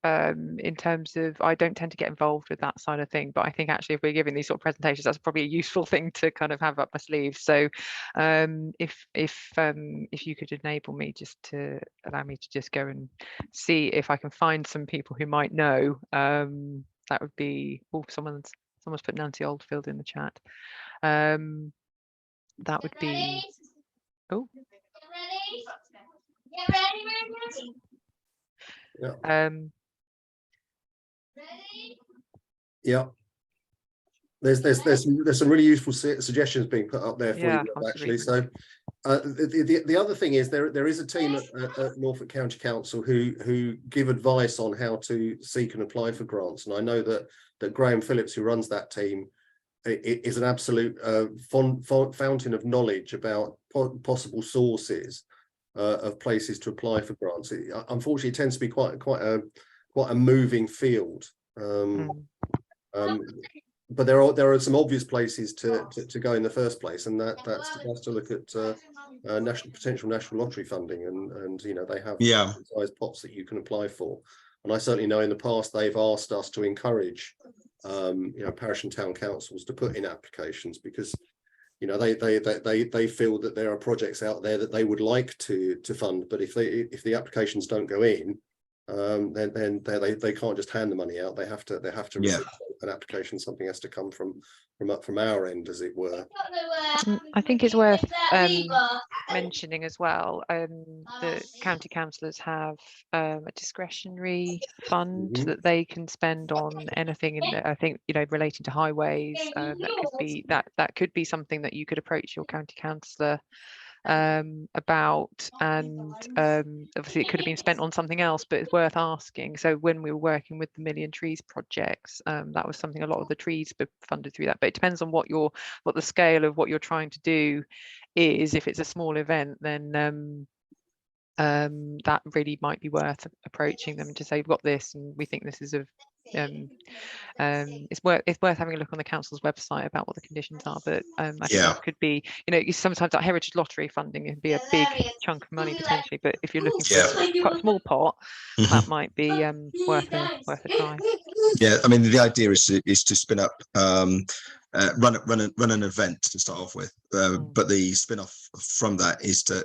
in terms of, I don't tend to get involved with that side of thing, but I think actually if we're giving these sort of presentations, that's probably a useful thing to kind of have up my sleeve. So if you could enable me, just to allow me to just go and see if I can find some people who might know, that would be, oh, someone's put Nancy Oldfield in the chat. That would be, oh. Yeah. Yeah. There's some really useful suggestions being put up there for you, actually. So the other thing is there is a team at Norfolk County Council who give advice on how to seek and apply for grants, and I know that Graham Phillips, who runs that team, is an absolute fountain of knowledge about possible sources of places to apply for grants. Unfortunately, it tends to be quite a moving field. But there are some obvious places to go in the first place, and that's to look at potential national lottery funding, and you know, they have size pots that you can apply for. And I certainly know in the past they've asked us to encourage you know, parish and town councils to put in applications, because you know, they feel that there are projects out there that they would like to fund, but if the applications don't go in, then they can't just hand the money out. They have to Yeah. receive an application. Something has to come from our end, as it were. I think it's worth mentioning as well that county councillors have a discretionary fund that they can spend on anything in I think, you know, relating to highways. That could be something that you could approach your county councillor about, and obviously it could have been spent on something else, but it's worth asking. So when we were working with the Million Trees projects, that was something, a lot of the trees were funded through that, but it depends on what the scale of what you're trying to do is. If it's a small event, then that really might be worth approaching them to say, we've got this and we think this is of it's worth having a look on the council's website about what the conditions are. But I think that could be, you know, sometimes that heritage lottery funding can be a big chunk of money potentially, but if you're looking for quite a small pot, that might be worth a try. Yeah, I mean, the idea is to spin up run an event to start off with, but the spin-off from that is to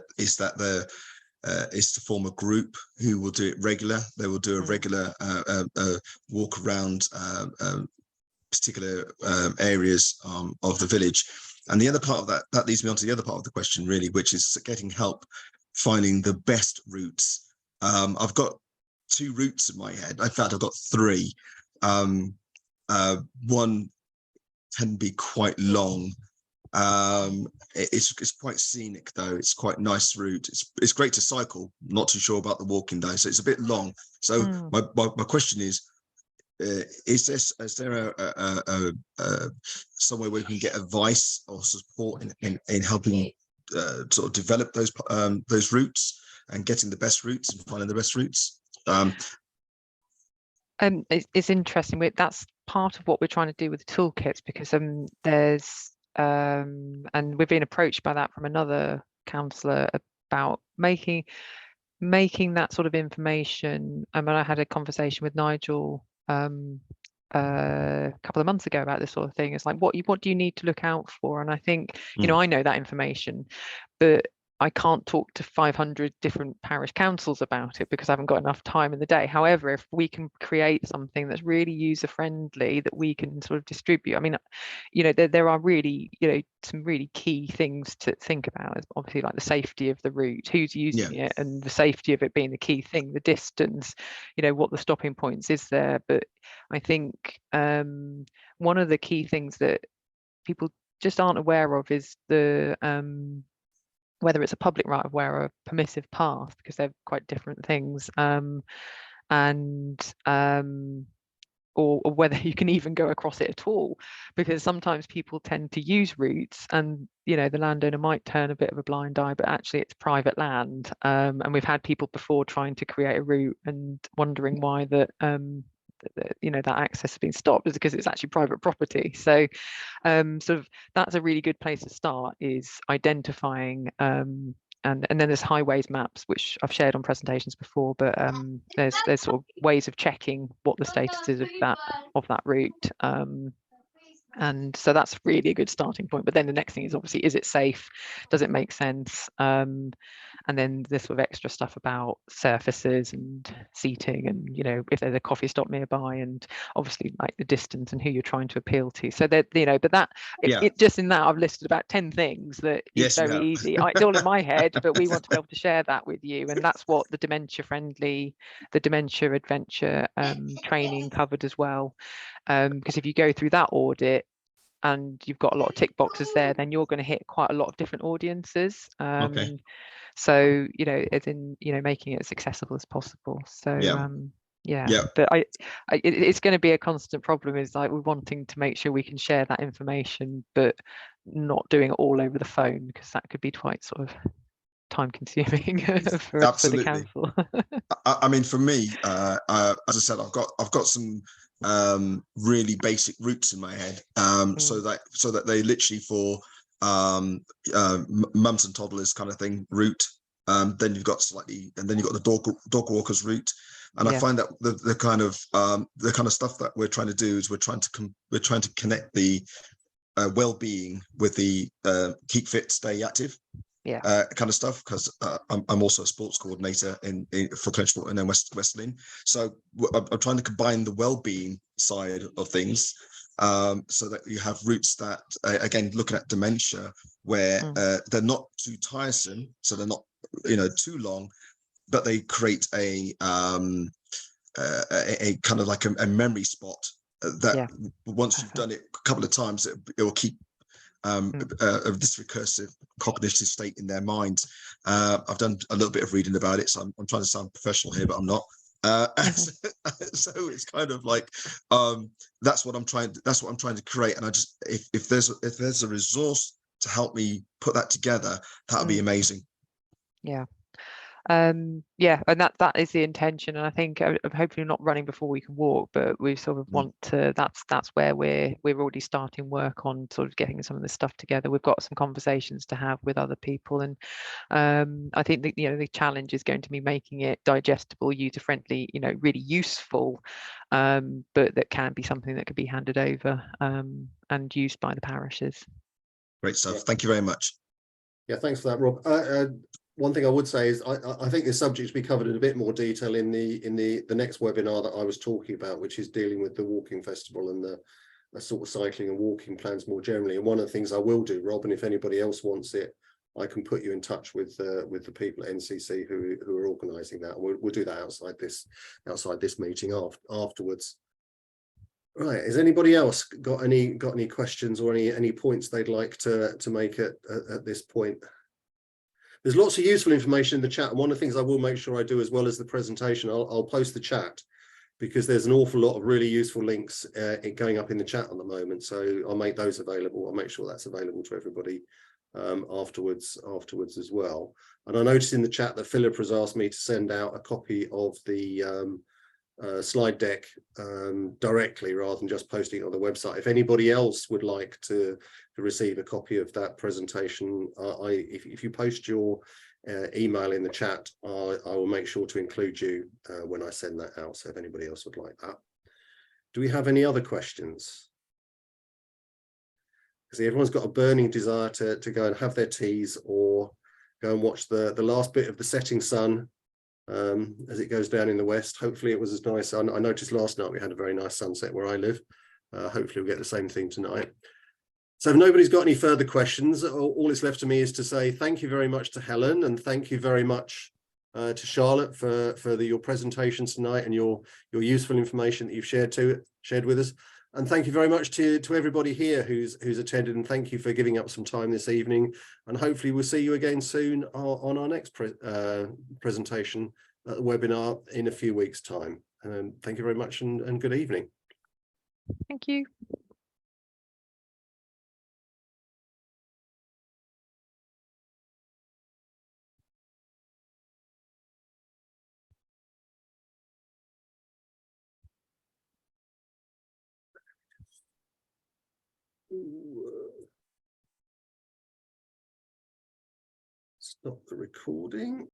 form a group who will do it regular. They will do a regular walk around particular areas of the village. And the other part of that leads me on to the other part of the question, really, which is getting help finding the best routes. I've got 2 routes in my head. In fact, I've got 3. One can be quite long. It's quite scenic though. It's quite nice route. It's great to cycle. Not too sure about the walking though, so it's a bit long. So my question is there a somewhere where we can get advice or support in helping sort of develop those routes and getting the best routes and finding the best routes? It's interesting. That's part of what we're trying to do with the toolkits, because there's and we've been approached by that from another councillor about making that sort of information. I mean, I had a conversation with Nigel a couple of months ago about this sort of thing. It's like, what do you need to look out for? And I think, you know, I know that information, but I can't talk to 500 different parish councils about it because I haven't got enough time in the day. However, if we can create something that's really user friendly that we can sort of distribute, I mean, you know, there are really, you know, some really key things to think about. It's obviously like the safety of the route, who's using it, and the safety of it being the key thing, the distance, you know, what the stopping points is there. But I think one of the key things that people just aren't aware of is the whether it's a public right of way or a permissive path, because they're quite different things, or whether you can even go across it at all, because sometimes people tend to use routes and, you know, the landowner might turn a bit of a blind eye, but actually it's private land, and we've had people before trying to create a route and wondering why you know, that access has been stopped, is because it's actually private property. So sort of that's a really good place to start, is identifying and then there's highways maps, which I've shared on presentations before, but there's sort of ways of checking what the status is of that route, and so that's really a good starting point. But then the next thing is obviously, is it safe? Does it make sense? And then this sort of extra stuff about surfaces and seating, and, you know, if there's a coffee stop nearby, and obviously like the distance and who you're trying to appeal to. So that, you know, but that it just in that I've listed about 10 things that is very easy. It's all in my head, but we want to be able to share that with you, and that's what the dementia adventure training covered as well. Because if you go through that audit and you've got a lot of tick boxes there, then you're going to hit quite a lot of different audiences. So, you know, as in, you know, making it as accessible as possible. So but it's going to be a constant problem, is like we're wanting to make sure we can share that information, but not doing it all over the phone, because that could be quite sort of time consuming for the council. I mean, for me, as I said, I've got some really basic routes in my head, so that they literally for mums and toddlers kind of thing route. Then you've got the dog walkers route, and I find that the kind of stuff that we're trying to do is we're trying to connect the well-being with the keep fit, stay active. kind of stuff, because I'm also a sports coordinator for Clenchport and then West Lynn. So I'm trying to combine the well-being side of things, so that you have routes that, again, looking at dementia, where they're not too tiresome, so they're not, too long, but they create a kind of like a memory spot that once you've done it a couple of times, it will keep this recursive cognitive state in their minds. I've done a little bit of reading about it, so I'm trying to sound professional here, but I'm not. So it's kind of like that's what I'm trying to create. And I just, if there's a resource to help me put that together, that would be amazing. And that is the intention, and I think hopefully not running before we can walk, but we sort of want to, that's where we're already starting work on sort of getting some of this stuff together. We've got some conversations to have with other people, and I think that the challenge is going to be making it digestible, user friendly, really useful, but that can be something that could be handed over and used by the parishes. Great stuff. Thank you very much. Yeah, thanks for that, Rob. One thing I would say is I think this subject will be covered in a bit more detail in the next webinar that I was talking about, which is dealing with the walking festival and the sort of cycling and walking plans more generally. And one of the things I will do, Rob, and if anybody else wants it, I can put you in touch with the people at NCC who are organising that. And we'll do that outside this meeting afterwards. Right. Has anybody else got any questions or any points they'd like to make at this point? There's lots of useful information in the chat, and one of the things I will make sure I do, as well as the presentation, I'll post the chat, because there's an awful lot of really useful links going up in the chat at the moment. So I'll make those available. I'll make sure that's available to everybody afterwards as well. And I noticed in the chat that Philip has asked me to send out a copy of the slide deck directly, rather than just posting it on the website. If anybody else would like to receive a copy of that presentation, if you post your email in the chat, I will make sure to include you when I send that out. So if anybody else would like that. Do we have any other questions? Because everyone's got a burning desire to go and have their teas or go and watch the last bit of the setting sun as it goes down in the west. Hopefully it was as nice. I noticed last night we had a very nice sunset where I live. Hopefully we'll get the same thing tonight. So if nobody's got any further questions, all that's left to me is to say thank you very much to Helen, and thank you very much to Charlotte for your presentation tonight and your useful information that you've shared with us. And thank you very much to everybody here who's attended, and thank you for giving up some time this evening. And hopefully we'll see you again soon on our next presentation webinar in a few weeks' time. And thank you very much, and good evening. Thank you. Stop the recording.